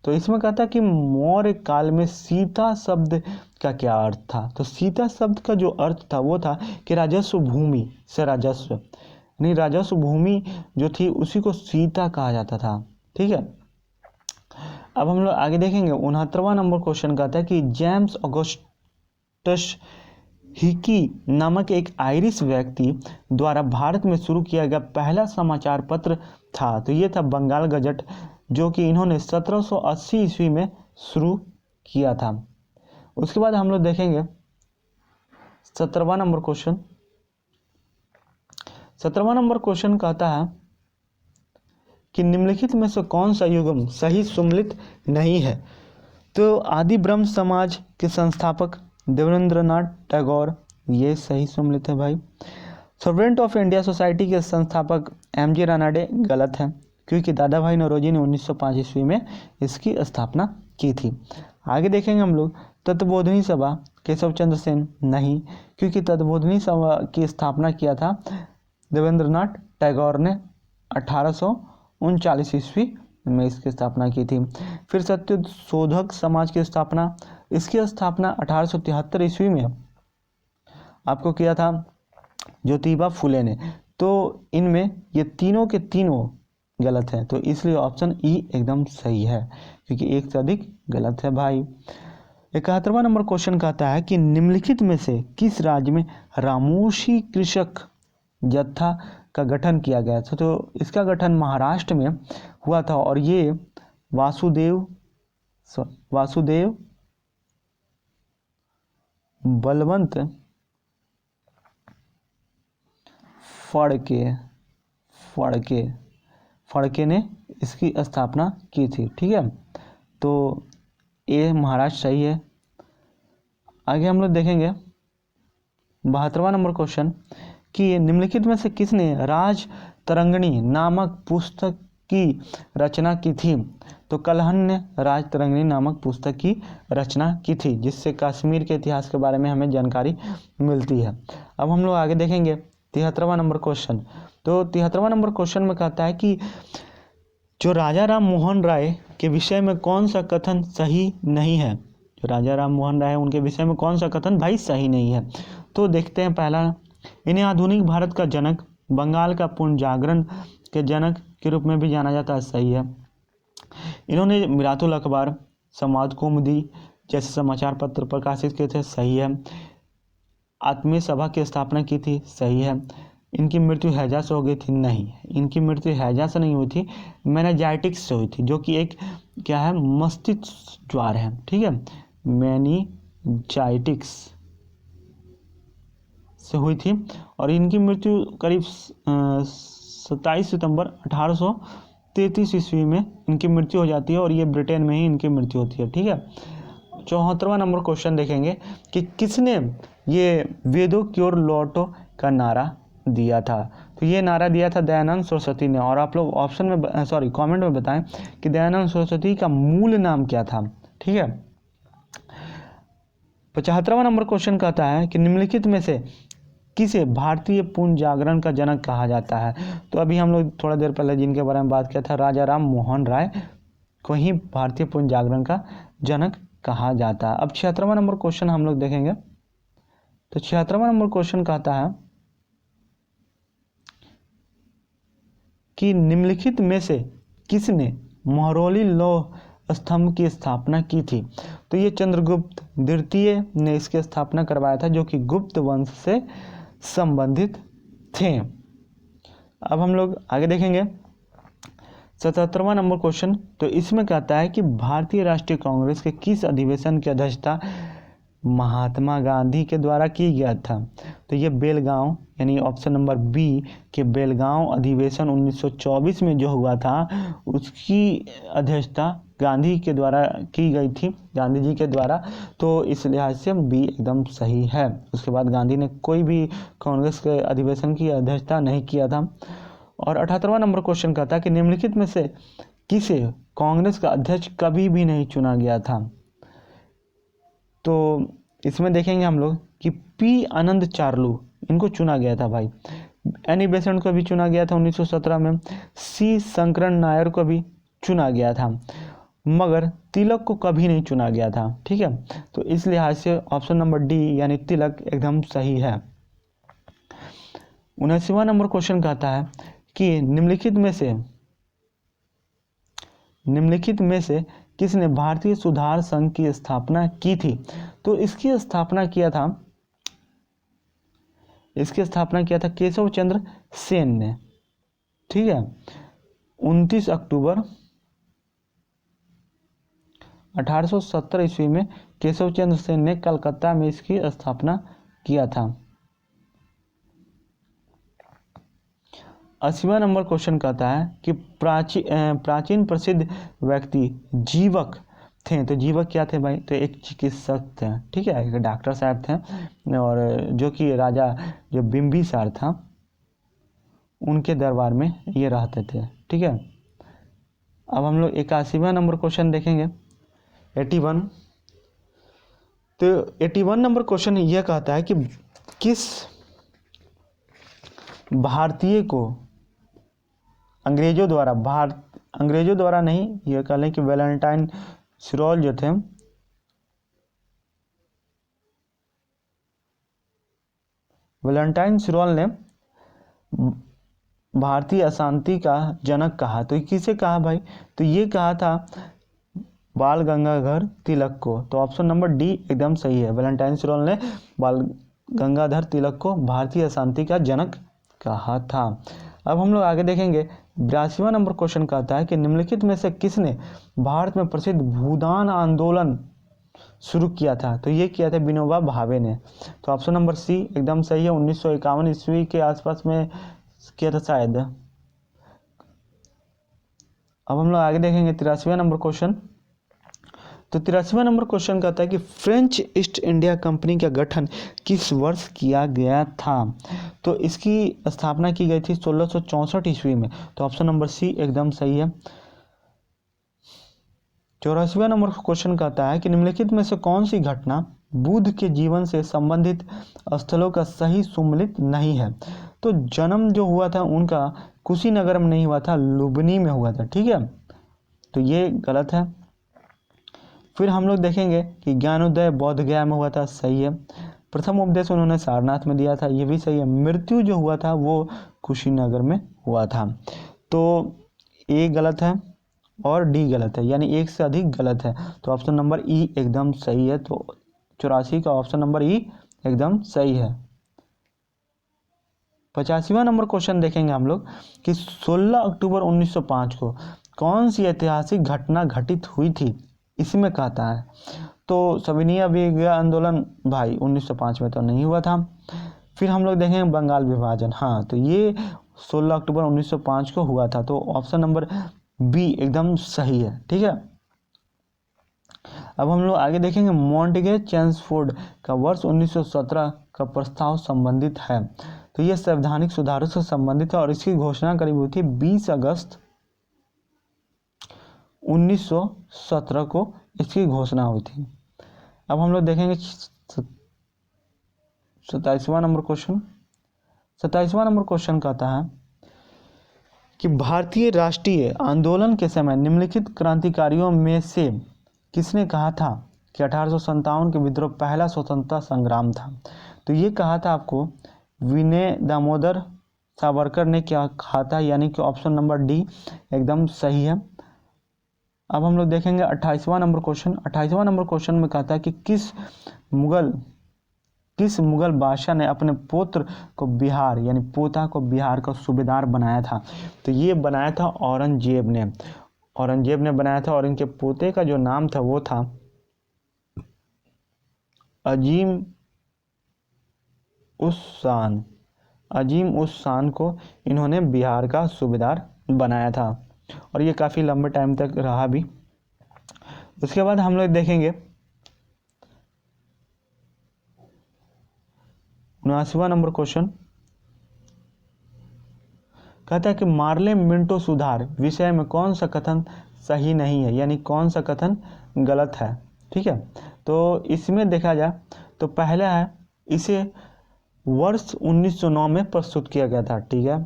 तो इसमें कहता है कि मौर्य काल में सीता शब्द का क्या अर्थ था। तो सीता शब्द का जो अर्थ था वो था कि राजस्व भूमि से राजस्व, यानी राजस्व भूमि जो थी उसी को सीता कहा जाता था, ठीक है। अब हम लोग आगे देखेंगे 69वां नंबर क्वेश्चन कहता है कि जेम्स ऑगस्टस हिकी नामक एक आयरिश व्यक्ति द्वारा भारत में शुरू किया गया पहला समाचार पत्र था। तो ये था बंगाल गजट, जो कि इन्होंने 1780 ईस्वी में शुरू किया था। उसके बाद हम लोग देखेंगे 17वां नंबर क्वेश्चन। 17वां नंबर क्वेश्चन कहता है कि निम्नलिखित में से कौन सा युग्म सही सुमेलित नहीं है। तो आदि ब्रह्म समाज के संस्थापक देवेंद्रनाथ टैगोर, ये सही सुमेलित है भाई। सॉवरेंट ऑफ इंडिया सोसाइटी के संस्थापक MG रानाडे, गलत है, क्योंकि दादा भाई नौरोजी ने 1905 ईस्वी में इसकी स्थापना की थी। आगे देखेंगे हम लोग तत्वबोधिनी सभा, केशव चंद्र सेन, नहीं, क्योंकि तत्वबोधिनी सभा की स्थापना किया था देवेंद्रनाथ टैगोर ने 1839 ईस्वी में इसकी स्थापना की थी। फिर सत्य शोधक समाज की स्थापना, इसकी स्थापना 1873 ईस्वी में आपको किया था ज्योतिबा फुले ने। तो इनमें ये तीनों के तीनों गलत है, तो इसलिए ऑप्शन ई एकदम सही है, क्योंकि एक से अधिक गलत है भाई। 71वां नंबर क्वेश्चन कहता है कि निम्नलिखित में से किस राज्य में रामोशी कृषक जत्था का गठन किया गया था। तो इसका गठन महाराष्ट्र में हुआ था, और ये वासुदेव बलवंत फड़के ने इसकी स्थापना की थी, ठीक है। तो ये महाराष्ट्र सही है। आगे हम लोग देखेंगे 72वां नंबर क्वेश्चन कि निम्नलिखित में से किसने राज तरंगिणी नामक पुस्तक की रचना की थी। तो कलहन ने राज तरंगिणी नामक पुस्तक की रचना की थी, जिससे कश्मीर के इतिहास के बारे में हमें जानकारी मिलती है। अब हम लोग आगे देखेंगे 73वां नंबर क्वेश्चन। तो 73वां नंबर क्वेश्चन में कहता है कि जो राजा राम मोहन राय के विषय में कौन सा कथन सही नहीं है। जो राजा राम मोहन राय उनके विषय में कौन सा कथन भाई सही नहीं है। तो देखते हैं पहला, इन्हें आधुनिक भारत का जनक, बंगाल का पुनर्जागरण के जनक के रूप में भी जाना जाता है, सही है। इन्होंने मिरातुल अखबार, संवाद कौमुदी जैसे समाचार पत्र प्रकाशित किए थे, सही है। आत्मीय सभा की स्थापना की थी, सही है। इनकी मृत्यु हैजा से हो गई थी, नहीं, इनकी मृत्यु हैजा से नहीं हुई थी, मेनिंजाइटिस से हुई थी, जो कि एक क्या है मस्तिष्क ज्वार है, ठीक है, मेनिंजाइटिस से हुई थी। और इनकी मृत्यु करीब 27 सितंबर 1833 ईस्वी में इनकी मृत्यु हो जाती है, और ये ब्रिटेन में ही इनकी मृत्यु होती है, ठीक है। 74वां नंबर क्वेश्चन देखेंगे कि किसने ये वेदों की ओर लौटो का नारा दिया था। तो ये नारा दिया था दयानंद सरस्वती ने। और आप लोग ऑप्शन में कमेंट में बताएं कि दयानंद सरस्वती का मूल नाम क्या था, ठीक है। 75वां नंबर क्वेश्चन कहता है कि निम्नलिखित में से किसे भारतीय पुनर्जागरण का जनक कहा जाता है? तो अभी हम लोग थोड़ा देर पहले जिनके बारे में बात किया था, राजा राम मोहन राय को ही भारतीय पुनर्जागरण का जनक कहा जाता है। अब 76वां नंबर क्वेश्चन हम लोग देखेंगे। तो 76वां नंबर क्वेश्चन कहता है कि निम्नलिखित में से किसने महरौली लौह स्तंभ की स्थापना की थी? तो ये चंद्रगुप्त द्वितीय ने इसकी स्थापना करवाया था, जो कि गुप्त वंश से संबंधित थे। अब हम लोग आगे देखेंगे 77वां नंबर क्वेश्चन। तो इसमें कहता है कि भारतीय राष्ट्रीय कांग्रेस के किस अधिवेशन की अध्यक्षता महात्मा गांधी के द्वारा की गया था? तो ये बेलगांव यानी ऑप्शन नंबर बी के बेलगांव अधिवेशन 1924 में जो हुआ था उसकी अध्यक्षता गांधी के द्वारा की गई थी, गांधी जी के द्वारा। तो इस लिहाज से बी एकदम सही है। उसके बाद गांधी ने कोई भी कांग्रेस के अधिवेशन की अध्यक्षता नहीं किया था। और 78वां नंबर क्वेश्चन कहता है कि निम्नलिखित में से किसे कांग्रेस का अध्यक्ष कभी भी नहीं चुना गया था? तो इसमें देखेंगे हम लोग कि पी आनंद चार्लू इनको चुना गया था भाई। एनी बेसेंट को भी चुना गया था 1917 में। सी शंकरन नायर को भी चुना गया था, मगर तिलक को कभी नहीं चुना गया था। ठीक है, तो इस लिहाज से ऑप्शन नंबर डी यानी तिलक एकदम सही है। 79वां नंबर क्वेश्चन कहता है कि निम्नलिखित में से किसने भारतीय सुधार संघ की स्थापना की थी? तो इसकी स्थापना किया था केशव चंद्र सेन ने। ठीक है, 29 अक्टूबर 1870 ईस्वी में केशव चंद्र सेन ने कलकत्ता में इसकी स्थापना किया था। 80वां नंबर क्वेश्चन कहता है कि प्राचीन प्रसिद्ध व्यक्ति जीवक थे। तो जीवक क्या थे भाई? तो एक चिकित्सक थे। ठीक है, एक डॉक्टर साहब थे, और जो कि राजा जो बिंबिसार था उनके दरबार में ये रहते थे। ठीक है, अब हम लोग 81वां नंबर क्वेश्चन देखेंगे, 81। तो 81 नंबर क्वेश्चन यह कहता है कि किस भारतीय को अंग्रेजों द्वारा नहीं, ये कह लें कि वैलेंटाइन सिरोल जो थे, वैलेंटाइन सिरोल ने भारतीय अशांति का जनक कहा। तो किसे कहा भाई? तो ये कहा था बाल गंगाधर तिलक को। तो ऑप्शन नंबर डी एकदम सही है। वैलेंटाइन सिरोल ने बाल गंगाधर तिलक को भारतीय अशांति का जनक कहा था। अब हम लोग आगे देखेंगे 82वां नंबर क्वेश्चन कहता है कि निम्नलिखित में से किसने भारत में प्रसिद्ध भूदान आंदोलन शुरू किया था? तो ये किया था विनोबा भावे ने। तो ऑप्शन नंबर सी एकदम सही है। 1951 ईस्वी के आसपास में किया था शायद। अब हम लोग आगे देखेंगे 83वां नंबर क्वेश्चन। तो 83वां नंबर क्वेश्चन कहता है कि फ्रेंच ईस्ट इंडिया कंपनी का गठन किस वर्ष किया गया था? तो इसकी स्थापना की गई थी 1664 ईस्वी में। तो ऑप्शन नंबर सी एकदम सही है। 84वां नंबर क्वेश्चन कहता है कि निम्नलिखित में से कौन सी घटना बुद्ध के जीवन से संबंधित स्थलों का सही सुमेलित नहीं है? तो जन्म जो हुआ था उनका कुशीनगर में नहीं हुआ था, लुबनी में हुआ था। ठीक है, तो ये गलत है। फिर हम लोग देखेंगे कि ज्ञानोदय बोध गया में हुआ था, सही है। प्रथम उपदेश उन्होंने सारनाथ में दिया था, ये भी सही है। मृत्यु जो हुआ था वो कुशीनगर में हुआ था। तो ए गलत है और डी गलत है, यानी एक से अधिक गलत है। तो ऑप्शन नंबर ई एकदम सही है। तो 84 का ऑप्शन नंबर ई एकदम सही है। 85वां नंबर क्वेश्चन देखेंगे हम लोग कि 16 अक्टूबर 1905 को कौन सी ऐतिहासिक घटना घटित हुई थी? इसमें कहता है तो सविनय अवज्ञा आंदोलन भाई 1905 में तो नहीं हुआ था। फिर हम लोग देखेंगे बंगाल विभाजन, हाँ तो ये 16 अक्टूबर 1905 को हुआ था। तो ऑप्शन नंबर बी एकदम सही है। ठीक है, अब हम लोग आगे देखेंगे मॉन्टेगे चेम्सफोर्ड का वर्ष 1917 का प्रस्ताव संबंधित है। तो ये संवैधानिक सुधारों से संबंधित है और इसकी घोषणा करीब हुई थी 20 अगस्त 1917 को इसकी घोषणा हुई थी। अब हम लोग देखेंगे 27वां नंबर क्वेश्चन। 27वां नंबर क्वेश्चन कहता है कि भारतीय राष्ट्रीय आंदोलन के समय निम्नलिखित क्रांतिकारियों में से किसने कहा था कि 1857 के विद्रोह पहला स्वतंत्रता संग्राम था। तो ये कहा था आपको विनय दामोदर सावरकर ने क्या कहा था, यानी कि ऑप्शन नंबर डी एकदम सही है। अब हम लोग देखेंगे 28वां नंबर क्वेश्चन। 28वां नंबर क्वेश्चन में कहता है कि किस मुगल बादशाह ने अपने पुत्र को बिहार यानी पोता को बिहार का सूबेदार बनाया था। तो ये बनाया था औरंगजेब ने बनाया था, और इनके पोते का जो नाम था वो था अजीम उस शान को इन्होंने बिहार का सूबेदार बनाया था, और ये काफ़ी लंबे टाइम तक रहा भी। उसके बाद हम लोग देखेंगे 79वां नंबर क्वेश्चन कहता है कि मार्ले मिंटो सुधार विषय में कौन सा कथन सही नहीं है, यानी कौन सा कथन गलत है। ठीक है, तो इसमें देखा जाए तो पहला है इसे वर्ष 1909 में प्रस्तुत किया गया था। ठीक है,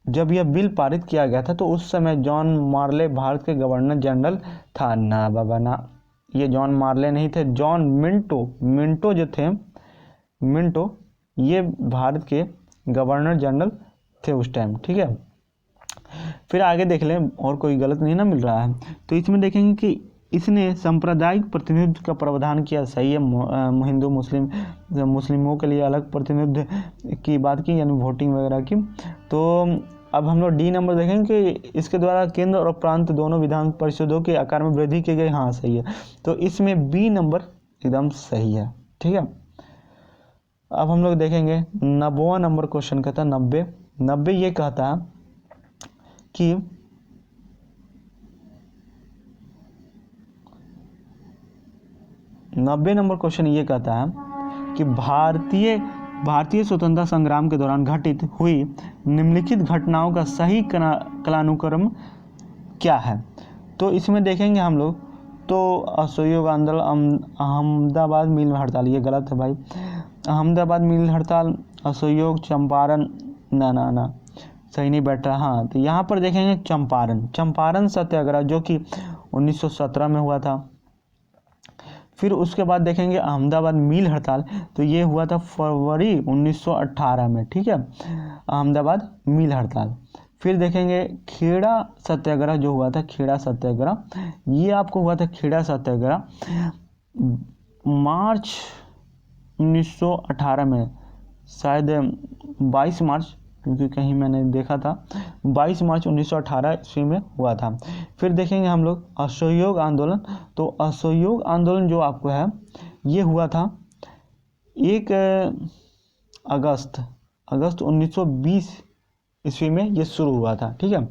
जब यह बिल पारित किया गया था तो उस समय जॉन मार्ले भारत के गवर्नर जनरल था। ना बाबा ना, ये जॉन मार्ले नहीं थे, जॉन मिंटो जो थे, मिंटो ये भारत के गवर्नर जनरल थे उस टाइम। ठीक है, फिर आगे देख लें और कोई गलत नहीं ना मिल रहा है। तो इसमें देखेंगे कि इसने सांप्रदायिक प्रतिनिधित्व का प्रावधान किया, सही है। हिंदू मुस्लिमों के लिए अलग प्रतिनिधित्व की बात की, यानी वोटिंग वगैरह की। तो अब हम लोग डी नंबर देखेंगे कि इसके द्वारा केंद्र और प्रांत दोनों विधान परिषदों के आकार में वृद्धि की गई। हाँ सही है, तो इसमें बी नंबर एकदम सही है। ठीक है, अब हम लोग देखेंगे 90वां नंबर क्वेश्चन कहता है 90 ये कहता है कि नंबर क्वेश्चन ये कहता है कि भारतीय स्वतंत्रता संग्राम के दौरान घटित हुई निम्नलिखित घटनाओं का सही कालानुक्रम क्या है। तो इसमें देखेंगे हम लोग तो असहयोग आंदोलन, अहमदाबाद मिल हड़ताल, ये गलत है भाई। अहमदाबाद मिल हड़ताल, असहयोग, चंपारण, ना सही नहीं बैठ रहा। हाँ, तो यहाँ पर देखेंगे चंपारण सत्याग्रह जो कि 1917 में हुआ था। फिर उसके बाद देखेंगे अहमदाबाद मिल हड़ताल, तो ये हुआ था फरवरी 1918 में। ठीक है, अहमदाबाद मिल हड़ताल। फिर देखेंगे खेड़ा सत्याग्रह जो हुआ था, खेड़ा सत्याग्रह, ये आपको हुआ था खेड़ा सत्याग्रह मार्च 1918 में, शायद 22 मार्च, क्योंकि कहीं मैंने देखा था 22 मार्च 1918 ईस्वी में हुआ था। फिर देखेंगे हम लोग असहयोग आंदोलन, तो असहयोग आंदोलन जो आपको है ये हुआ था 1 अगस्त 1920 ईस्वी में ये शुरू हुआ था। ठीक है,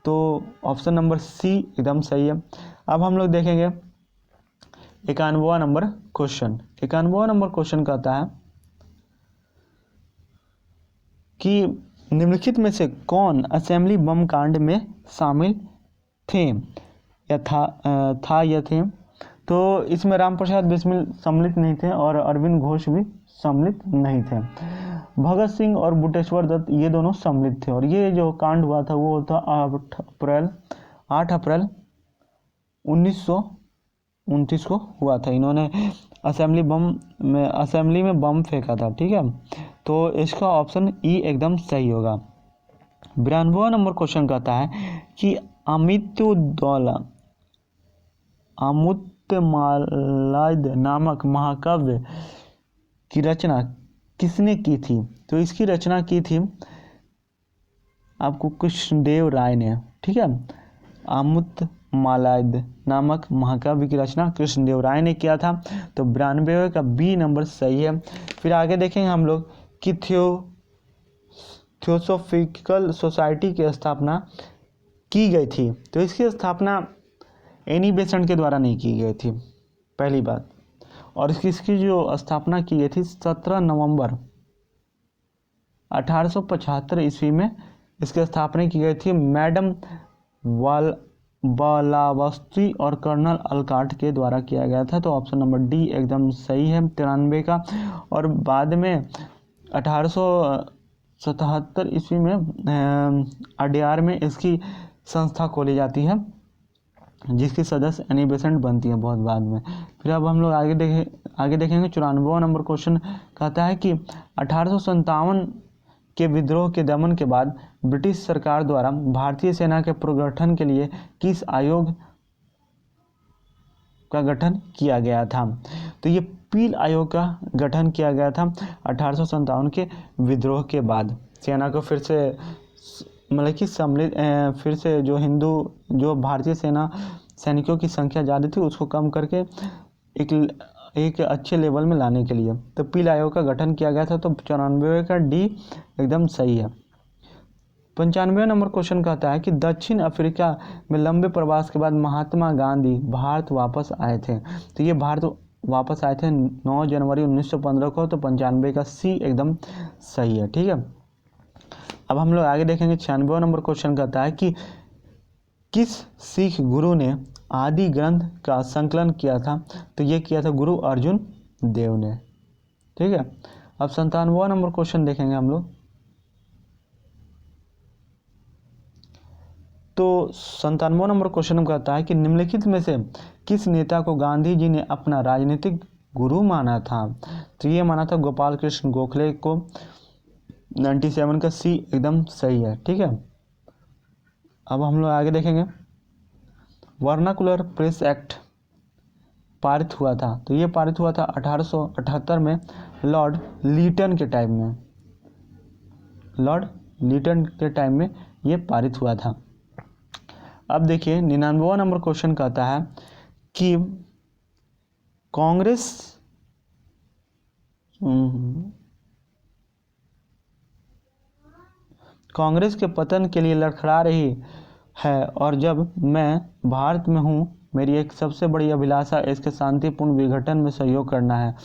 तो ऑप्शन नंबर सी एकदम सही है। अब हम लोग देखेंगे 91वां नंबर क्वेश्चन। 91वां नंबर क्वेश्चन कहता है कि निम्नलिखित में से कौन असेंबली बम कांड में शामिल थे या थे। तो इसमें राम प्रसाद बिस्मिल सम्मिलित नहीं थे और अरविंद घोष भी सम्मिलित नहीं थे। भगत सिंह और बुटेश्वर दत्त ये दोनों सम्मिलित थे, और ये जो कांड हुआ था वो था 8 अप्रैल 1929 को हुआ था। इन्होंने असेंबली में बम फेंका था। ठीक है, तो इसका ऑप्शन ई एकदम सही होगा। 92वां नंबर क्वेश्चन कहता है कि अमृतमालायद नामक महाकाव्य की रचना किसने की थी। तो इसकी रचना की थी आपको कृष्णदेव राय ने। ठीक है, अमृतमालायद नामक महाकाव्य की रचना कृष्णदेव राय ने किया था। तो 92 का बी नंबर सही है। फिर आगे देखेंगे हम लोग कि थियोसॉफिकल सोसाइटी की स्थापना की गई थी। तो इसकी स्थापना एनी बेसेंट के द्वारा नहीं की गई थी, पहली बात। और इसकी जो स्थापना की गई थी 17 नवंबर 1875 ईस्वी में इसकी स्थापना की गई थी मैडम बालावस्ती और कर्नल अलकाट के द्वारा किया गया था। तो ऑप्शन नंबर डी एकदम सही है 93 का। और बाद में 1877 ईस्वी में अड्यार में इसकी संस्था खोली जाती है, जिसकी सदस्य एनी बेसेंट बनती है बहुत बाद में। फिर अब हम लोग आगे देखेंगे 94वां नंबर क्वेश्चन कहता है कि 1857 के विद्रोह के दमन के बाद ब्रिटिश सरकार द्वारा भारतीय सेना के पुनर्गठन के लिए किस आयोग का गठन किया गया था? तो ये पील आयोग का गठन किया गया था 1857 के विद्रोह के बाद। सेना को फिर से मतलब कि सम्मिलित फिर से जो भारतीय सेना सैनिकों की संख्या ज़्यादा थी उसको कम करके एक अच्छे लेवल में लाने के लिए तो पील आयोग का गठन किया गया था। तो 94 का डी एकदम सही है। 95वां नंबर क्वेश्चन कहता है कि दक्षिण अफ्रीका में लंबे प्रवास के बाद महात्मा गांधी भारत वापस आए थे। तो ये भारत वापस आए थे 9 जनवरी 1915 को। तो 95 का सी एकदम सही है। ठीक है, अब हम लोग आगे देखेंगे 96वां नंबर क्वेश्चन कहता है कि किस सिख गुरु ने आदि ग्रंथ का संकलन किया था? तो ये किया था गुरु अर्जुन देव ने। ठीक है, अब 97वां नंबर क्वेश्चन देखेंगे हम लोग। तो 97वां नंबर क्वेश्चन कहता है कि निम्नलिखित में से किस नेता को गांधी जी ने अपना राजनीतिक गुरु माना था? तो ये माना था गोपाल कृष्ण गोखले को। 97 का सी एकदम सही है। ठीक है, अब हम लोग आगे देखेंगे वर्नाकुलर प्रेस एक्ट पारित हुआ था। तो ये पारित हुआ था 1878 में लॉर्ड लीटन के टाइम में ये पारित हुआ था। अब देखिए 99वां नंबर क्वेश्चन कहता है कि कांग्रेस के पतन के लिए लड़खड़ा रही है और जब मैं भारत में हूँ मेरी एक सबसे बड़ी अभिलाषा इसके शांतिपूर्ण विघटन में सहयोग करना है।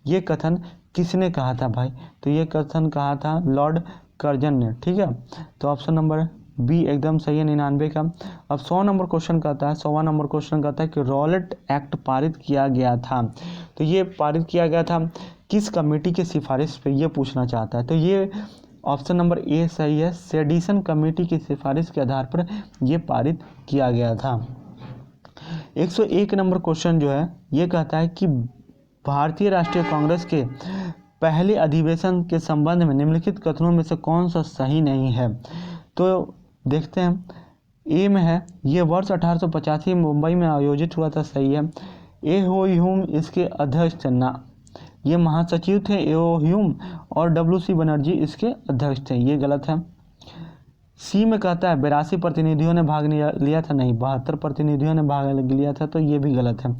ये कथन किसने कहा था भाई? तो ये कथन कहा था लॉर्ड कर्जन ने। ठीक है, तो ऑप्शन नंबर बी एकदम सही है 99 का। अब 100 नंबर क्वेश्चन कहता है 100वां नंबर क्वेश्चन कहता है कि रॉलेट एक्ट पारित किया गया था। तो ये पारित किया गया था किस कमेटी की सिफारिश पे? ये पूछना चाहता है। तो ये ऑप्शन नंबर ए सही है, सेडिशन कमेटी की सिफारिश के आधार पर यह पारित किया गया था। 101 नंबर क्वेश्चन जो है ये कहता है कि भारतीय राष्ट्रीय कांग्रेस के पहले अधिवेशन के संबंध में निम्नलिखित कथनों में से कौन सा सही नहीं है? तो देखते हैं, ए में है ये वर्ष 1885 मुंबई में आयोजित हुआ था, सही है। ए हो ह्यूम इसके अध्यक्ष ना, ये महासचिव थे ए ओ ह्यूम और WC बनर्जी इसके अध्यक्ष थे, ये गलत है। सी में कहता है 82 प्रतिनिधियों ने भाग लिया था, नहीं 72 प्रतिनिधियों ने भाग लिया था, तो ये भी गलत है।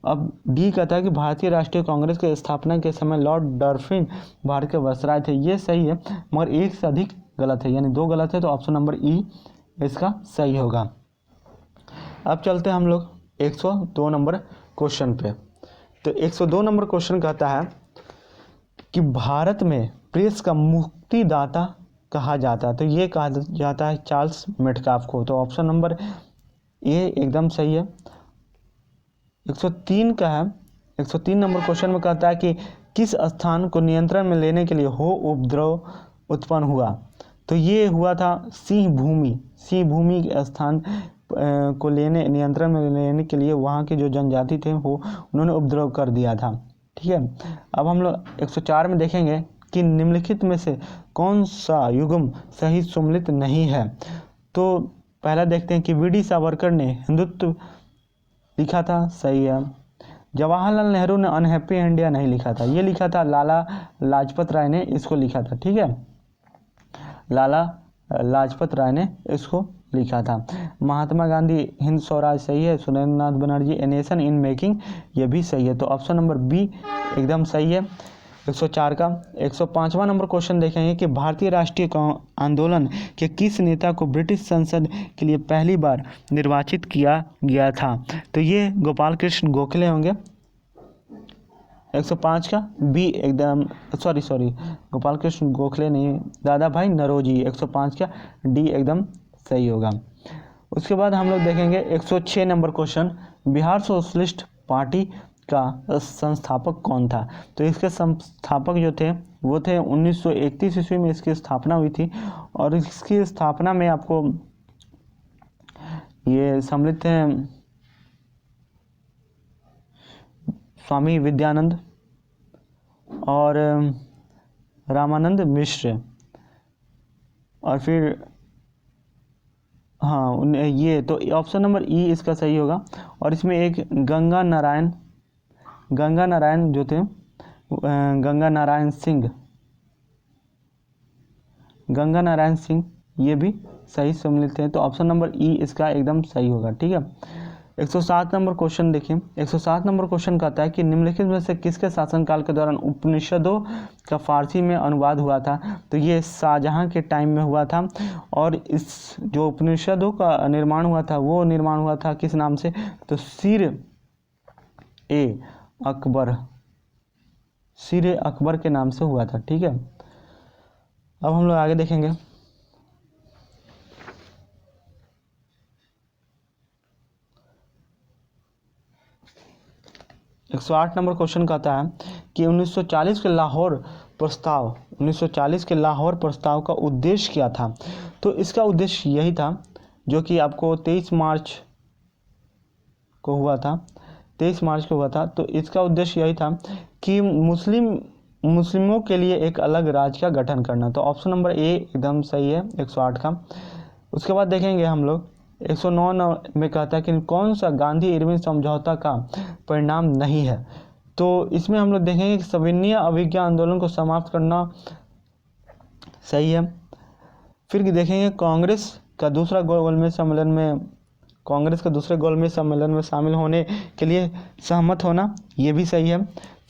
अब डी कहता है कि भारतीय राष्ट्रीय कांग्रेस के स्थापना के समय लॉर्ड डर्फिन भारत के वायसराय थे, ये सही है मगर एक से अधिक गलत है, यानी 2 गलत है। तो ऑप्शन नंबर ई इसका सही होगा। अब चलते हैं हम लोग 102 नंबर क्वेश्चन पे। तो 102 नंबर क्वेश्चन कहता है कि भारत में प्रेस का मुक्तिदाता कहा जाता है। तो ये कहा जाता है चार्ल्स मेटकाफ को। तो ऑप्शन नंबर ए एकदम सही है। 103 का है 103 नंबर क्वेश्चन में कहता है कि किस स्थान को नियंत्रण में लेने के लिए हो उपद्रव उत्पन्न हुआ? तो ये हुआ था सिंह भूमि के स्थान को नियंत्रण में लेने के लिए वहाँ के जो जनजाति थे उन्होंने उपद्रव कर दिया था। ठीक है, अब हम लोग 104 में देखेंगे कि निम्नलिखित में से कौन सा युग्म सही सम्मिलित नहीं है। तो पहला देखते हैं कि वीडी सावरकर ने हिंदुत्व लिखा था, सही है। जवाहरलाल नेहरू ने अनहैप्पी इंडिया नहीं लिखा था, ये लिखा था लाला लाजपत राय ने इसको लिखा था। ठीक है, लाला लाजपत राय ने इसको लिखा था। महात्मा गांधी हिंद स्वराज, सही है। Surendranath Banerjee a nation in making, ये भी सही है। तो ऑप्शन नंबर बी एकदम सही है 104 का। 105वां नंबर क्वेश्चन देखेंगे कि भारतीय राष्ट्रीय आंदोलन के किस नेता को ब्रिटिश संसद के लिए पहली बार निर्वाचित किया गया था? तो ये गोपाल कृष्ण गोखले होंगे। 105 का बी एकदम सॉरी गोपाल कृष्ण गोखले नहीं, दादा भाई नरोजी। 105 का डी एकदम सही होगा। उसके बाद हम लोग देखेंगे 106 number question, Bihar socialist party का संस्थापक कौन था? तो इसके संस्थापक जो थे वो थे 1931 ईस्वी में इसकी स्थापना हुई थी। और इसकी स्थापना में आपको ये सम्मिलित हैं स्वामी विद्यानंद और रामानंद मिश्र। और फिर हाँ ये तो ऑप्शन नंबर ई इसका सही होगा। और इसमें एक गंगा नारायण जो थे गंगा नारायण सिंह ये भी सही सम्मिलित हैं। तो ऑप्शन नंबर ई इसका एकदम सही होगा। ठीक है, 107 नंबर क्वेश्चन देखिए। 107 नंबर क्वेश्चन कहता है कि निम्नलिखित में से किसके शासनकाल के दौरान उपनिषदों का फारसी में अनुवाद हुआ था? तो ये शाहजहां के टाइम में हुआ था। और इस जो उपनिषदों का निर्माण हुआ था वो निर्माण हुआ था किस नाम से? तो सिर ए अकबर के नाम से हुआ था। ठीक है, अब हम लोग आगे देखेंगे। एक 108 नंबर क्वेश्चन कहता है कि 1940 के लाहौर प्रस्ताव का उद्देश्य क्या था? तो इसका उद्देश्य यही था जो कि आपको 23 मार्च को हुआ था। तो इसका उद्देश्य यही था कि मुस्लिमों के लिए एक अलग राज्य का गठन करना। तो ऑप्शन नंबर ए एकदम सही है 108 का। उसके बाद देखेंगे हम लोग 109 में कहता है कि कौन सा गांधी इरविन समझौता का परिणाम नहीं है? तो इसमें हम लोग देखेंगे कि सविनय अवज्ञा आंदोलन को समाप्त करना सही है। फिर देखेंगे कांग्रेस का दूसरे गोलमेज सम्मेलन में शामिल होने के लिए सहमत होना, ये भी सही है।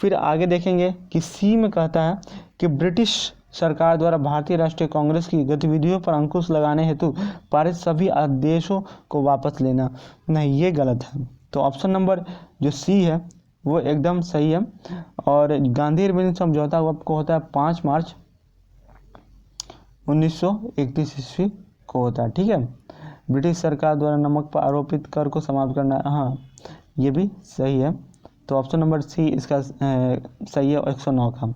फिर आगे देखेंगे कि सी में कहता है कि ब्रिटिश सरकार द्वारा भारतीय राष्ट्रीय कांग्रेस की गतिविधियों पर अंकुश लगाने हेतु पारित सभी आदेशों को वापस लेना, नहीं ये गलत है। तो ऑप्शन नंबर जो सी है वो एकदम सही है। और गांधी इरविन समझौता आपको होता है 5 मार्च 1931 ईस्वी को होता है। ठीक है, ब्रिटिश सरकार द्वारा नमक पर आरोपित कर को समाप्त करना, हाँ ये भी सही है। तो ऑप्शन नंबर सी इसका सही है 109 का।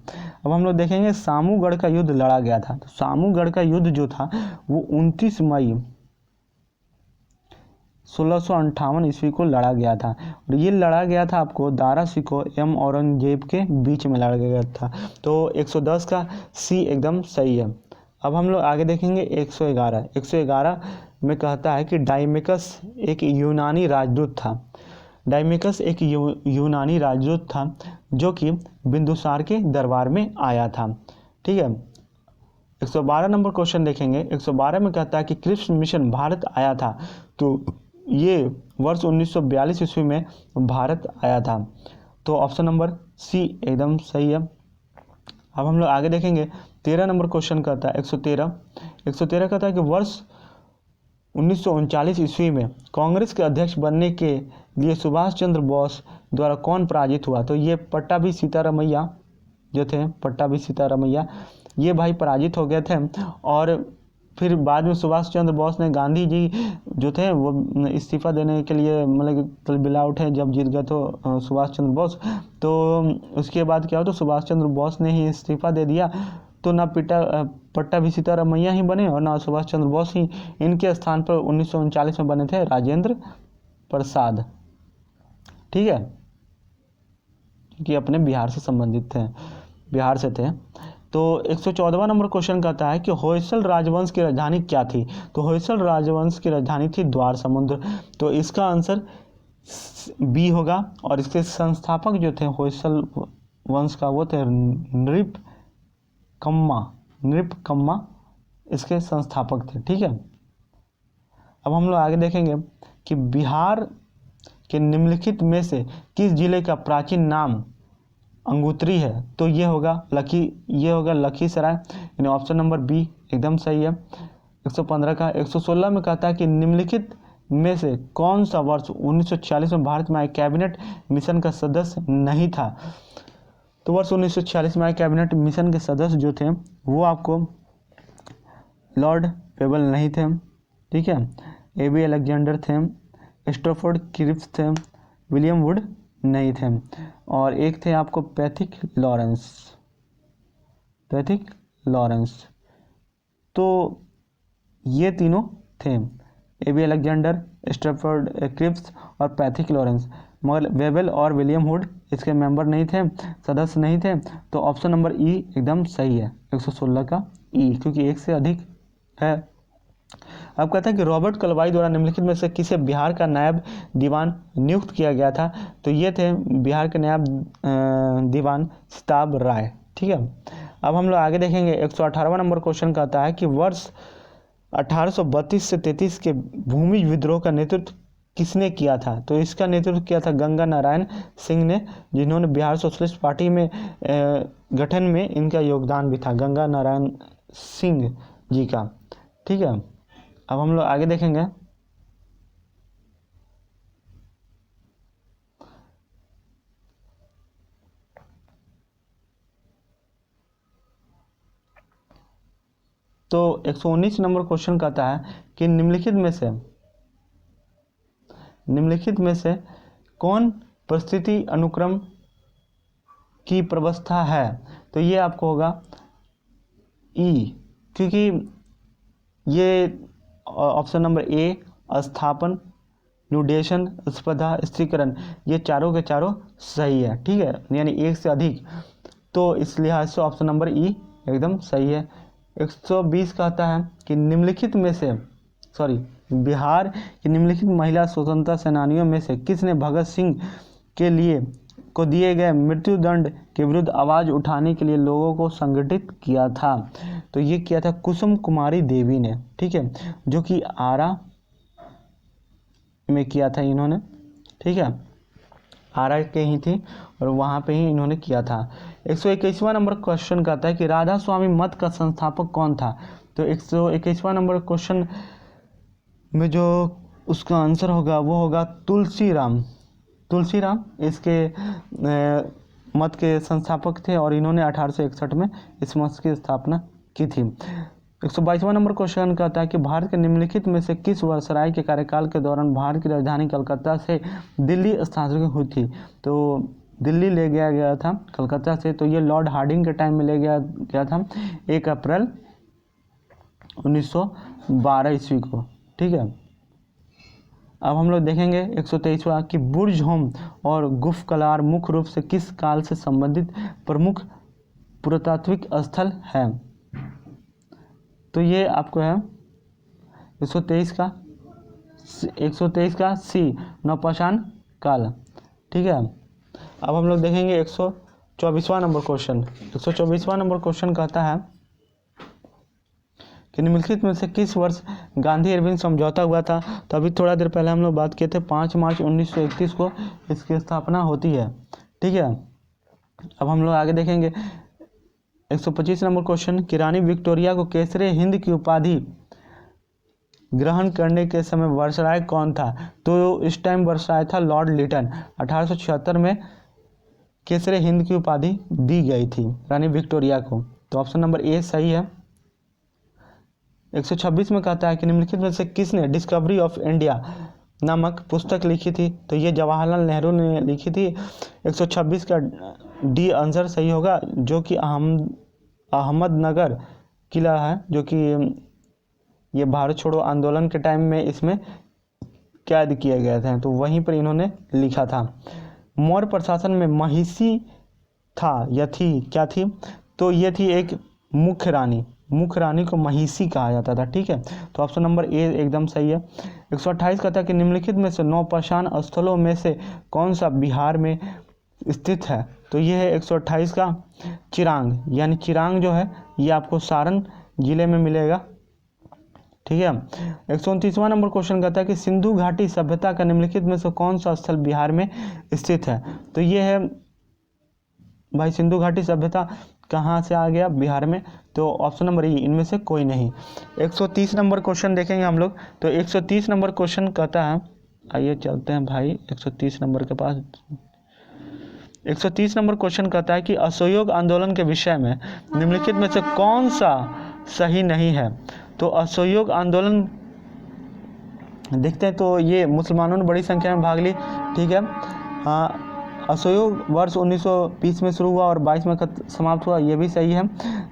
अब हम लोग देखेंगे सामूगढ़ का युद्ध लड़ा गया था। तो सामूगढ़ का युद्ध जो था वो 29 मई 1658 ईस्वी को लड़ा गया था। और ये लड़ा गया था आपको दारा शिकोह एवं औरंगजेब के बीच में लड़ा गया था। तो 110 का सी एकदम सही है। अब हम लोग आगे देखेंगे 111 में कहता है कि डायमेकस एक यूनानी राजदूत था जो कि बिंदुसार के दरबार में आया था। ठीक है, 112 नंबर क्वेश्चन देखेंगे। 112 में कहता है कि क्रिप्स मिशन भारत आया था। तो ये वर्ष 1942 ईस्वी में भारत आया था। तो ऑप्शन नंबर सी एकदम सही है। अब हम लोग आगे देखेंगे 13 नंबर क्वेश्चन कहता है 113 कहता है कि वर्ष 1939 ईस्वी में कांग्रेस के अध्यक्ष बनने के लिए सुभाष चंद्र बोस द्वारा कौन पराजित हुआ? तो ये पट्टाभी सीतारामैया जो थे, ये भाई पराजित हो गए थे। और फिर बाद में सुभाष चंद्र बोस ने गांधी जी जो थे वो इस्तीफा देने के लिए मतलब बिला उठे जब जीत गए तो सुभाष चंद्र बोस। तो उसके बाद क्या हो, तो सुभाष चंद्र बोस ने ही इस्तीफा दे दिया। तो ना पट्टाभी सीतारामैया ही बने और ना सुभाष चंद्र बोस ही। इनके स्थान पर 1939 में बने थे राजेंद्र प्रसाद। ठीक है, कि अपने बिहार से संबंधित थे, बिहार से थे। तो 114वां नंबर क्वेश्चन कहता है कि होयसल राजवंश की राजधानी क्या थी? तो होयसल राजवंश की राजधानी थी द्वार समुद्र। तो इसका आंसर बी होगा। और इसके संस्थापक जो थे होयसल वंश का वो थे नृपकम्मा इसके संस्थापक थे। ठीक है, अब हम लोग आगे देखेंगे कि बिहार के निम्नलिखित में से किस जिले का प्राचीन नाम अंगुत्री है? तो ये होगा लखीसराय, यानी ऑप्शन नंबर बी एकदम सही है 115 का। 116 में कहता है कि निम्नलिखित में से कौन सा वर्ष 1946 में भारत में आए कैबिनेट मिशन का सदस्य नहीं था? तो वर्ष 1946 में आए कैबिनेट मिशन के सदस्य जो थे वो आपको लॉर्ड पेबल नहीं थे। ठीक है, एबी अलेक्जेंडर थे, स्टैफोर्ड क्रिप्स थे, विलियम वुड नहीं थे। और एक थे आपको पैथिक लॉरेंस। तो ये तीनों थे, एबी अलेक्जेंडर, स्टैफोर्ड क्रिप्स और पैथिक लॉरेंस। मगर वेबल और विलियम हुड इसके मेंबर नहीं थे, सदस्य नहीं थे। तो ऑप्शन नंबर ई एकदम सही है, 116 का ई, क्योंकि एक से अधिक है। अब कहते हैं कि रॉबर्ट क्लवाई द्वारा निम्नलिखित में से किसे बिहार का नायब दीवान नियुक्त किया गया था। तो ये थे बिहार के नायब दीवान सिताब राय। ठीक है, अब हम लोग आगे देखेंगे। 118वां नंबर क्वेश्चन कहता है कि वर्ष 1832 से 33 के भूमि विद्रोह का नेतृत्व किसने किया था। तो इसका नेतृत्व किया था गंगा नारायण सिंह ने, जिन्होंने बिहार सोशलिस्ट पार्टी में गठन में इनका योगदान भी था, गंगा नारायण सिंह जी का। ठीक है, अब हम लोग आगे देखेंगे। तो 119 नंबर क्वेश्चन कहता है कि निम्नलिखित में से कौन परिस्थिति अनुक्रम की व्यवस्था है। तो ये आपको होगा ई, क्योंकि ये ऑप्शन नंबर ए स्थापन, न्यूडेशन, स्पर्धा, स्थिरीकरण, ये चारों के चारों सही है। ठीक है, यानी एक से अधिक, तो इस लिहाज से ऑप्शन नंबर ई एकदम सही है। 120 कहता है कि निम्नलिखित में से बिहार की निम्नलिखित महिला स्वतंत्रता सेनानियों में से किसने भगत सिंह के लिए को दिए गए मृत्युदंड के विरुद्ध आवाज़ उठाने के लिए लोगों को संगठित किया था। तो ये किया था कुसुम कुमारी देवी ने। ठीक है, जो कि आरा में किया था इन्होंने। ठीक है, आरा के ही थी और वहाँ पे ही इन्होंने किया था। 121वां नंबर क्वेश्चन कहता है कि राधा स्वामी मत का संस्थापक कौन था। तो 121वां नंबर क्वेश्चन में जो उसका आंसर होगा वो होगा तुलसीराम इसके मत के संस्थापक थे और इन्होंने 1861 में इस मत की स्थापना की थी। 122वां नंबर क्वेश्चन कहता है कि भारत के निम्नलिखित में से किस वायसराय के कार्यकाल के दौरान भारत की राजधानी कलकत्ता से दिल्ली स्थानांतरित हुई थी। तो दिल्ली ले गया था कलकत्ता से, तो ये लॉर्ड हार्डिंग के टाइम में ले गया था 1 अप्रैल 1912 ईस्वी को। ठीक है, अब हम लोग देखेंगे 123वां कि बुर्ज होम और गुफ कलार मुख्य रूप से किस काल से संबंधित प्रमुख पुरातात्विक स्थल है। तो ये आपको है 123 का सी, नवपाषाण काल। ठीक है, अब हम लोग देखेंगे 124वां नंबर क्वेश्चन। 124वां नंबर क्वेश्चन कहता है कि निम्नलिखित में से किस वर्ष गांधी अरविंद समझौता हुआ था। तो अभी थोड़ा देर पहले हम लोग बात किए थे 5 मार्च 1931 को इसकी स्थापना होती है। ठीक है, अब हम लोग आगे देखेंगे 125 नंबर क्वेश्चन कि रानी विक्टोरिया को केसरे हिंद की उपाधि ग्रहण करने के समय वायसराय कौन था। तो इस टाइम वायसराय था लॉर्ड लिटन। 1876 में केसरे हिंद की उपाधि दी गई थी रानी विक्टोरिया को। तो ऑप्शन नंबर ए सही है। 126 में कहता है कि निम्नलिखित में से किसने डिस्कवरी ऑफ इंडिया नामक पुस्तक लिखी थी। तो ये जवाहरलाल नेहरू ने लिखी थी। 126 का डी आंसर सही होगा, जो कि अहमदनगर किला है, जो कि ये भारत छोड़ो आंदोलन के टाइम में इसमें कैद किए गए थे, तो वहीं पर इन्होंने लिखा था। मौर्य प्रशासन में महिषी था या थी, क्या थी। तो ये थी एक मुख्य रानी को महिषी कहा जाता था। ठीक है, तो ऑप्शन नंबर ए एकदम सही है। 128 कहता है कि निम्नलिखित में से नौपाषाण स्थलों में से कौन सा बिहार में स्थित है। तो ये है 128 का चिरांग, यानी चिरांग जो है ये आपको सारण जिले में मिलेगा। ठीक है, 129वां नंबर क्वेश्चन कहता है कि सिंधु घाटी सभ्यता का निम्नलिखित में से कौन सा स्थल बिहार में स्थित है। तो ये है भाई सिंधु घाटी सभ्यता कहाँ से आ गया बिहार में। तो ऑप्शन नंबर ई, इनमें से कोई नहीं। 130 नंबर क्वेश्चन देखेंगे हम लोग। तो 130 नंबर क्वेश्चन कहता है, आइए चलते हैं भाई 130 नंबर के पास। 130 नंबर क्वेश्चन कहता है कि असहयोग आंदोलन के विषय में निम्नलिखित में से कौन सा सही नहीं है। तो असहयोग आंदोलन देखते हैं, तो ये मुसलमानों ने बड़ी संख्या में भाग ली। ठीक है, असहयोग वर्ष 1920 में शुरू हुआ और 22 में समाप्त हुआ, ये भी सही है।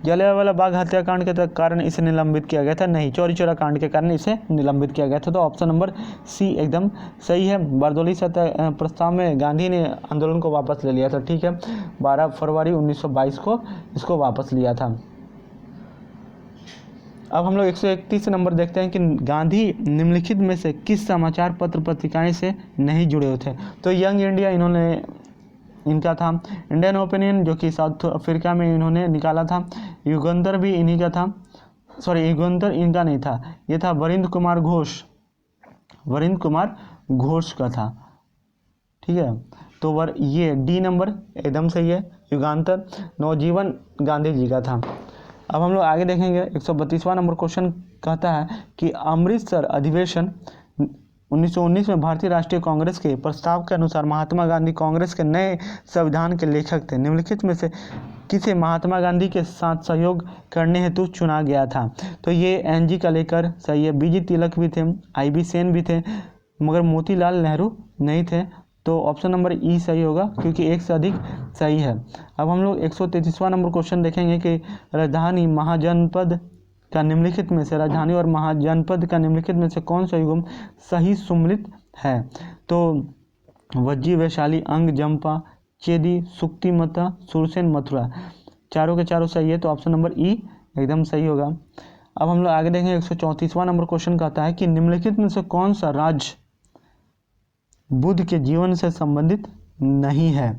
जलियांवाला बाग हत्याकांड के कारण इसे निलंबित किया गया था, नहीं, चौरी चौरा कांड के कारण इसे निलंबित किया गया था। तो ऑप्शन नंबर सी एकदम सही है। बारदोली सत्या प्रस्ताव में गांधी ने आंदोलन को वापस ले लिया था, ठीक है, 12 फरवरी 1922 को इसको वापस लिया था। अब हम लोग 131 नंबर देखते हैं कि गांधी निम्नलिखित में से किस समाचार पत्र पत्रिकाएं से नहीं जुड़े हुए थे। तो यंग इंडिया इनका था, इंडियन ओपिनियन जो कि साउथ अफ्रीका में इन्होंने निकाला था, युगंधर भी इन्हीं का था, सॉरी युगंधर इनका नहीं था, ये था वरिंद्र कुमार घोष का था, ठीक है। तो ये डी नंबर एकदम सही है, युगांतर नवजीवन गांधी जी का था। अब हम लोग आगे देखेंगे 132वां नंबर क्वेश्चन कहता है कि अमृतसर अधिवेशन 1919 में भारतीय राष्ट्रीय कांग्रेस के प्रस्ताव के अनुसार महात्मा गांधी कांग्रेस के नए संविधान के लेखक थे। निम्नलिखित में से किसे महात्मा गांधी के साथ सहयोग करने हेतु चुना गया था। तो ये एनजी कलेकर सही है, बीजी तिलक भी थे, आईबी सेन भी थे, मगर मोतीलाल नेहरू नहीं थे। तो ऑप्शन नंबर ई सही होगा क्योंकि एक से अधिक सही है। अब हम लोग 133वां नंबर क्वेश्चन देखेंगे कि राजधानी और महाजनपद का निम्नलिखित में से कौन सा युग्म सही सुमेलित है। तो वज्जी, वैशाली, अंग, जंपा, चेदी, सुक्तिमता, सुरसेन, मथुरा, चारों के चारों सही है। तो ऑप्शन नंबर ई एकदम सही होगा। अब हम लोग आगे देखेंगे 134वां नंबर क्वेश्चन कहता है कि निम्नलिखित में से कौन सा राज्य बुद्ध के जीवन से संबंधित नहीं है।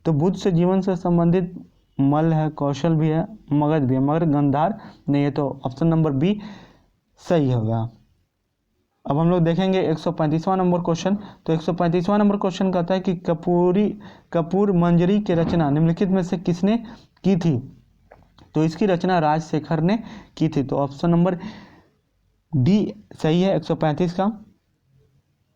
तो बुद्ध से जीवन से संबंधित मल है, कौशल भी है, मगध भी है, मगर गांधार नहीं है। तो ऑप्शन नंबर बी सही होगा। अब हम लोग देखेंगे 135वां नंबर क्वेश्चन। तो 135वां नंबर क्वेश्चन कहता है कि कपूर मंजरी की रचना निम्नलिखित में से किसने की थी। तो इसकी रचना राजशेखर ने की थी। तो ऑप्शन नंबर डी सही है 135 का।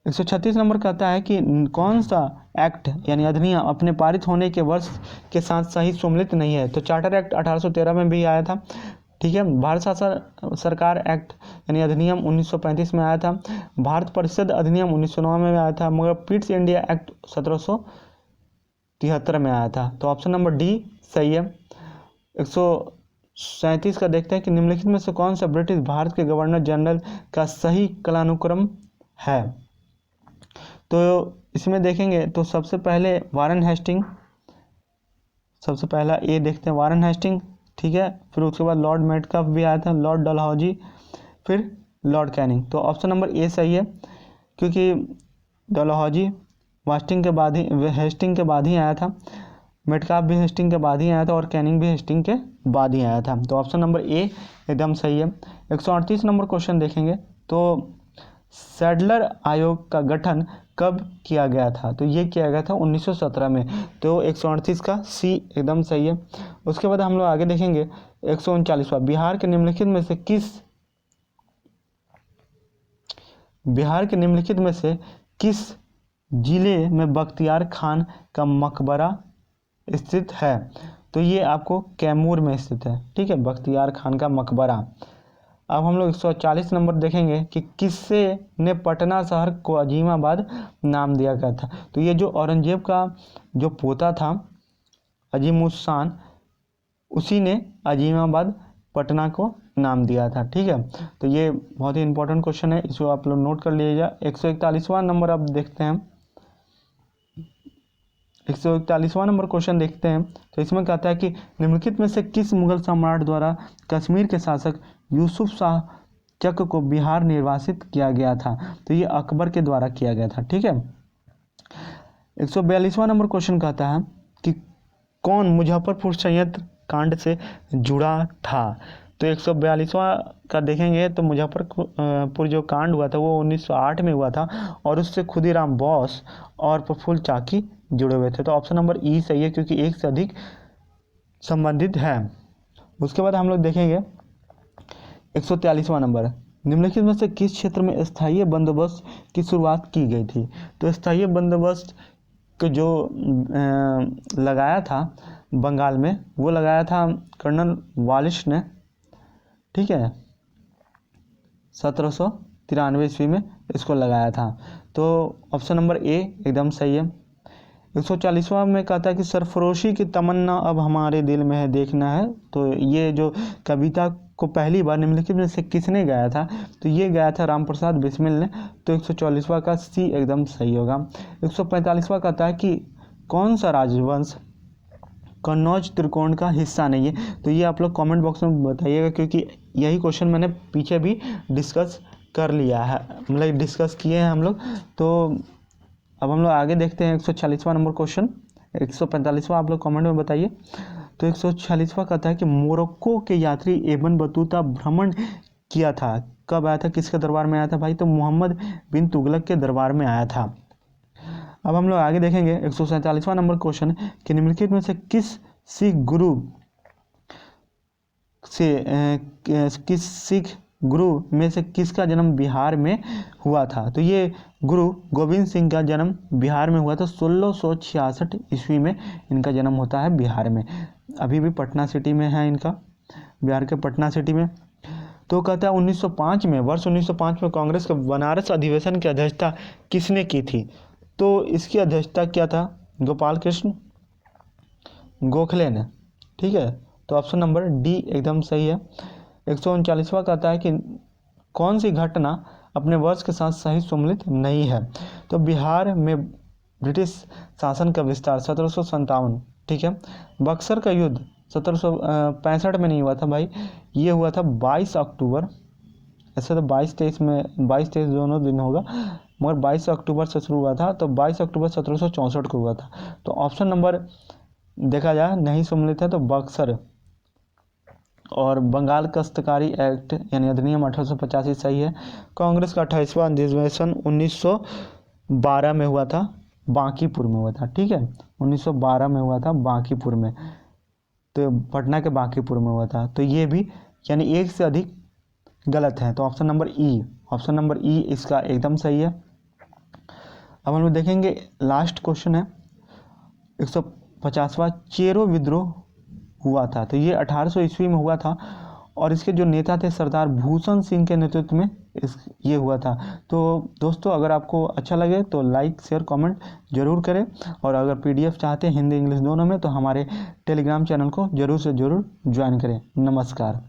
136 नंबर कहता है कि कौन सा एक्ट यानी अधिनियम अपने पारित होने के वर्ष के साथ सही सम्मिलित नहीं है। तो चार्टर एक्ट 1813 में भी आया था, ठीक है। भारत शासन सरकार एक्ट यानी अधिनियम 1935 में आया था। भारत परिषद अधिनियम 1909 में आया था, मगर पिट्स इंडिया एक्ट 1773 में आया था। तो ऑप्शन नंबर डी सही है। 137 का देखते हैं कि निम्नलिखित में से कौन सा ब्रिटिश भारत के गवर्नर जनरल का सही कालानुक्रम है। तो इसमें देखेंगे तो सबसे पहले वारन हेस्टिंग, सबसे पहला ए देखते हैं वारन हेस्टिंग, ठीक है। फिर उसके बाद लॉर्ड मेटकफ भी आया था, लॉर्ड डलहौजी, फिर लॉर्ड कैनिंग। तो ऑप्शन नंबर ए सही है क्योंकि डलहौजी हेस्टिंग के बाद ही आया था, मेटकाफ भी हेस्टिंग के बाद ही आया था और कैनिंग भी हेस्टिंग के बाद ही आया था। तो ऑप्शन नंबर ए एकदम सही है। 138 नंबर क्वेश्चन देखेंगे तो सैडलर आयोग का गठन कब किया गया था। तो ये किया गया था 1917 में। तो 138 का सी एकदम सही है। उसके बाद हम लोग आगे देखेंगे 139वां, बिहार के निम्नलिखित में से किस जिले में बख्तियार खान का मकबरा स्थित है। तो ये आपको कैमूर में स्थित है, ठीक है, बख्तियार खान का मकबरा। अब हम लोग 140 नंबर देखेंगे कि किससे ने पटना शहर को अजीमाबाद नाम दिया गया था। तो ये जो औरंगजेब का जो पोता था अजीमुस्सान, उसी ने अजीमाबाद पटना को नाम दिया था, ठीक है। तो ये बहुत ही इंपॉर्टेंट क्वेश्चन है, इसको आप लोग नोट कर लीजिएगा। 141वां नंबर अब देखते हैं, 141वां नंबर क्वेश्चन देखते हैं। तो इसमें कहता है कि निम्नलिखित में से किस मुगल सम्राट द्वारा कश्मीर के शासक यूसुफ शाह चक को बिहार निर्वासित किया गया था। तो ये अकबर के द्वारा किया गया था, ठीक है। 142वां नंबर क्वेश्चन कहता है कि कौन मुजफ्फरपुर संयंत्र कांड से जुड़ा था। तो 142वां का देखेंगे तो मुजफ्फरपुर जो कांड हुआ था वो 1908 में हुआ था और उससे खुदीराम बोस और प्रफुल्ल चाकी जुड़े हुए थे। तो ऑप्शन नंबर ई सही है क्योंकि एक से अधिक संबंधित है। उसके बाद हम लोग देखेंगे 143वां नंबर, निम्नलिखित में से किस क्षेत्र में स्थायी बंदोबस्त की शुरुआत की गई थी। तो स्थायी बंदोबस्त को जो लगाया था बंगाल में, वो लगाया था कर्नल वालिस ने, ठीक है, 1793 ईस्वी में इसको लगाया था। तो ऑप्शन नंबर ए एकदम सही है। 140वां में कहता है कि सरफरोशी की तमन्ना अब हमारे दिल में है देखना है। तो ये जो कविता को पहली बार निम्नलिखित में से किसने गाया था, तो ये गाया था रामप्रसाद बिस्मिल ने। तो 144वां का सी एकदम सही होगा। 145वां कहता है कि कौन सा राजवंश कन्नौज त्रिकोण का हिस्सा नहीं है। तो ये आप लोग कमेंट बॉक्स में बताइएगा, क्योंकि यही क्वेश्चन मैंने पीछे भी डिस्कस कर लिया है, मतलब डिस्कस किए हैं हम लोग। तो अब हम लोग आगे देखते हैं 146वां नंबर क्वेश्चन। 145वां आप लोग कमेंट में बताइए। तो 146वां कहता है कि मोरक्को के यात्री इब्न बतूता भ्रमण किया था, कब आया था, किसके दरबार में आया था भाई, तो मोहम्मद बिन तुगलक के दरबार में आया था। अब हम लोग आगे देखेंगे 147वां नंबर क्वेश्चन कि निम्नलिखित में से किस सिख गुरु में से किसका जन्म बिहार में हुआ था। तो ये गुरु गोविंद सिंह का जन्म बिहार में हुआ था। 1666 ईस्वी में इनका जन्म होता है बिहार में। अभी भी पटना सिटी में है इनका, बिहार के पटना सिटी में। तो कहता है 1905 में, वर्ष 1905 में कांग्रेस के बनारस अधिवेशन की अध्यक्षता किसने की थी। तो इसकी अध्यक्षता क्या था, गोपाल कृष्ण गोखले ने। ठीक है, तो ऑप्शन नंबर डी एकदम सही है। 139वां कहता है कि कौन सी घटना अपने वर्ष के साथ सही सम्मिलित नहीं है। तो बिहार में ब्रिटिश शासन का विस्तार 1757। ठीक है, बक्सर का युद्ध 1765 में नहीं हुआ था भाई, ये हुआ था 22 अक्टूबर। ऐसे तो 22-23 में, 22-23 दोनों दिन होगा, मगर 22 अक्टूबर से शुरू हुआ था। तो 22 अक्टूबर 1764 को हुआ था। तो ऑप्शन नंबर देखा जाए नहीं सम्मिलित है तो बक्सर और बंगाल काश्तकारी एक्ट यानी अधिनियम 1885 सही है। कांग्रेस का 28वां अधिवेशन 1912 में हुआ था, बांकीपुर में हुआ था। ठीक है, 1912 में हुआ था बांकीपुर में, तो पटना के बांकीपुर में हुआ था। तो ये भी यानी एक से अधिक गलत है। तो ऑप्शन नंबर ई इसका एकदम सही है। अब हम लोग देखेंगे लास्ट क्वेश्चन है 150वां, चेरो विद्रोह हुआ था। तो ये 1800 ईस्वी में हुआ था और इसके जो नेता थे सरदार भूषण सिंह के नेतृत्व में ये हुआ था। तो दोस्तों अगर आपको अच्छा लगे तो लाइक शेयर कमेंट जरूर करें, और अगर पीडीएफ चाहते हैं हिंदी इंग्लिश दोनों में तो हमारे टेलीग्राम चैनल को जरूर से जरूर ज्वाइन करें। नमस्कार।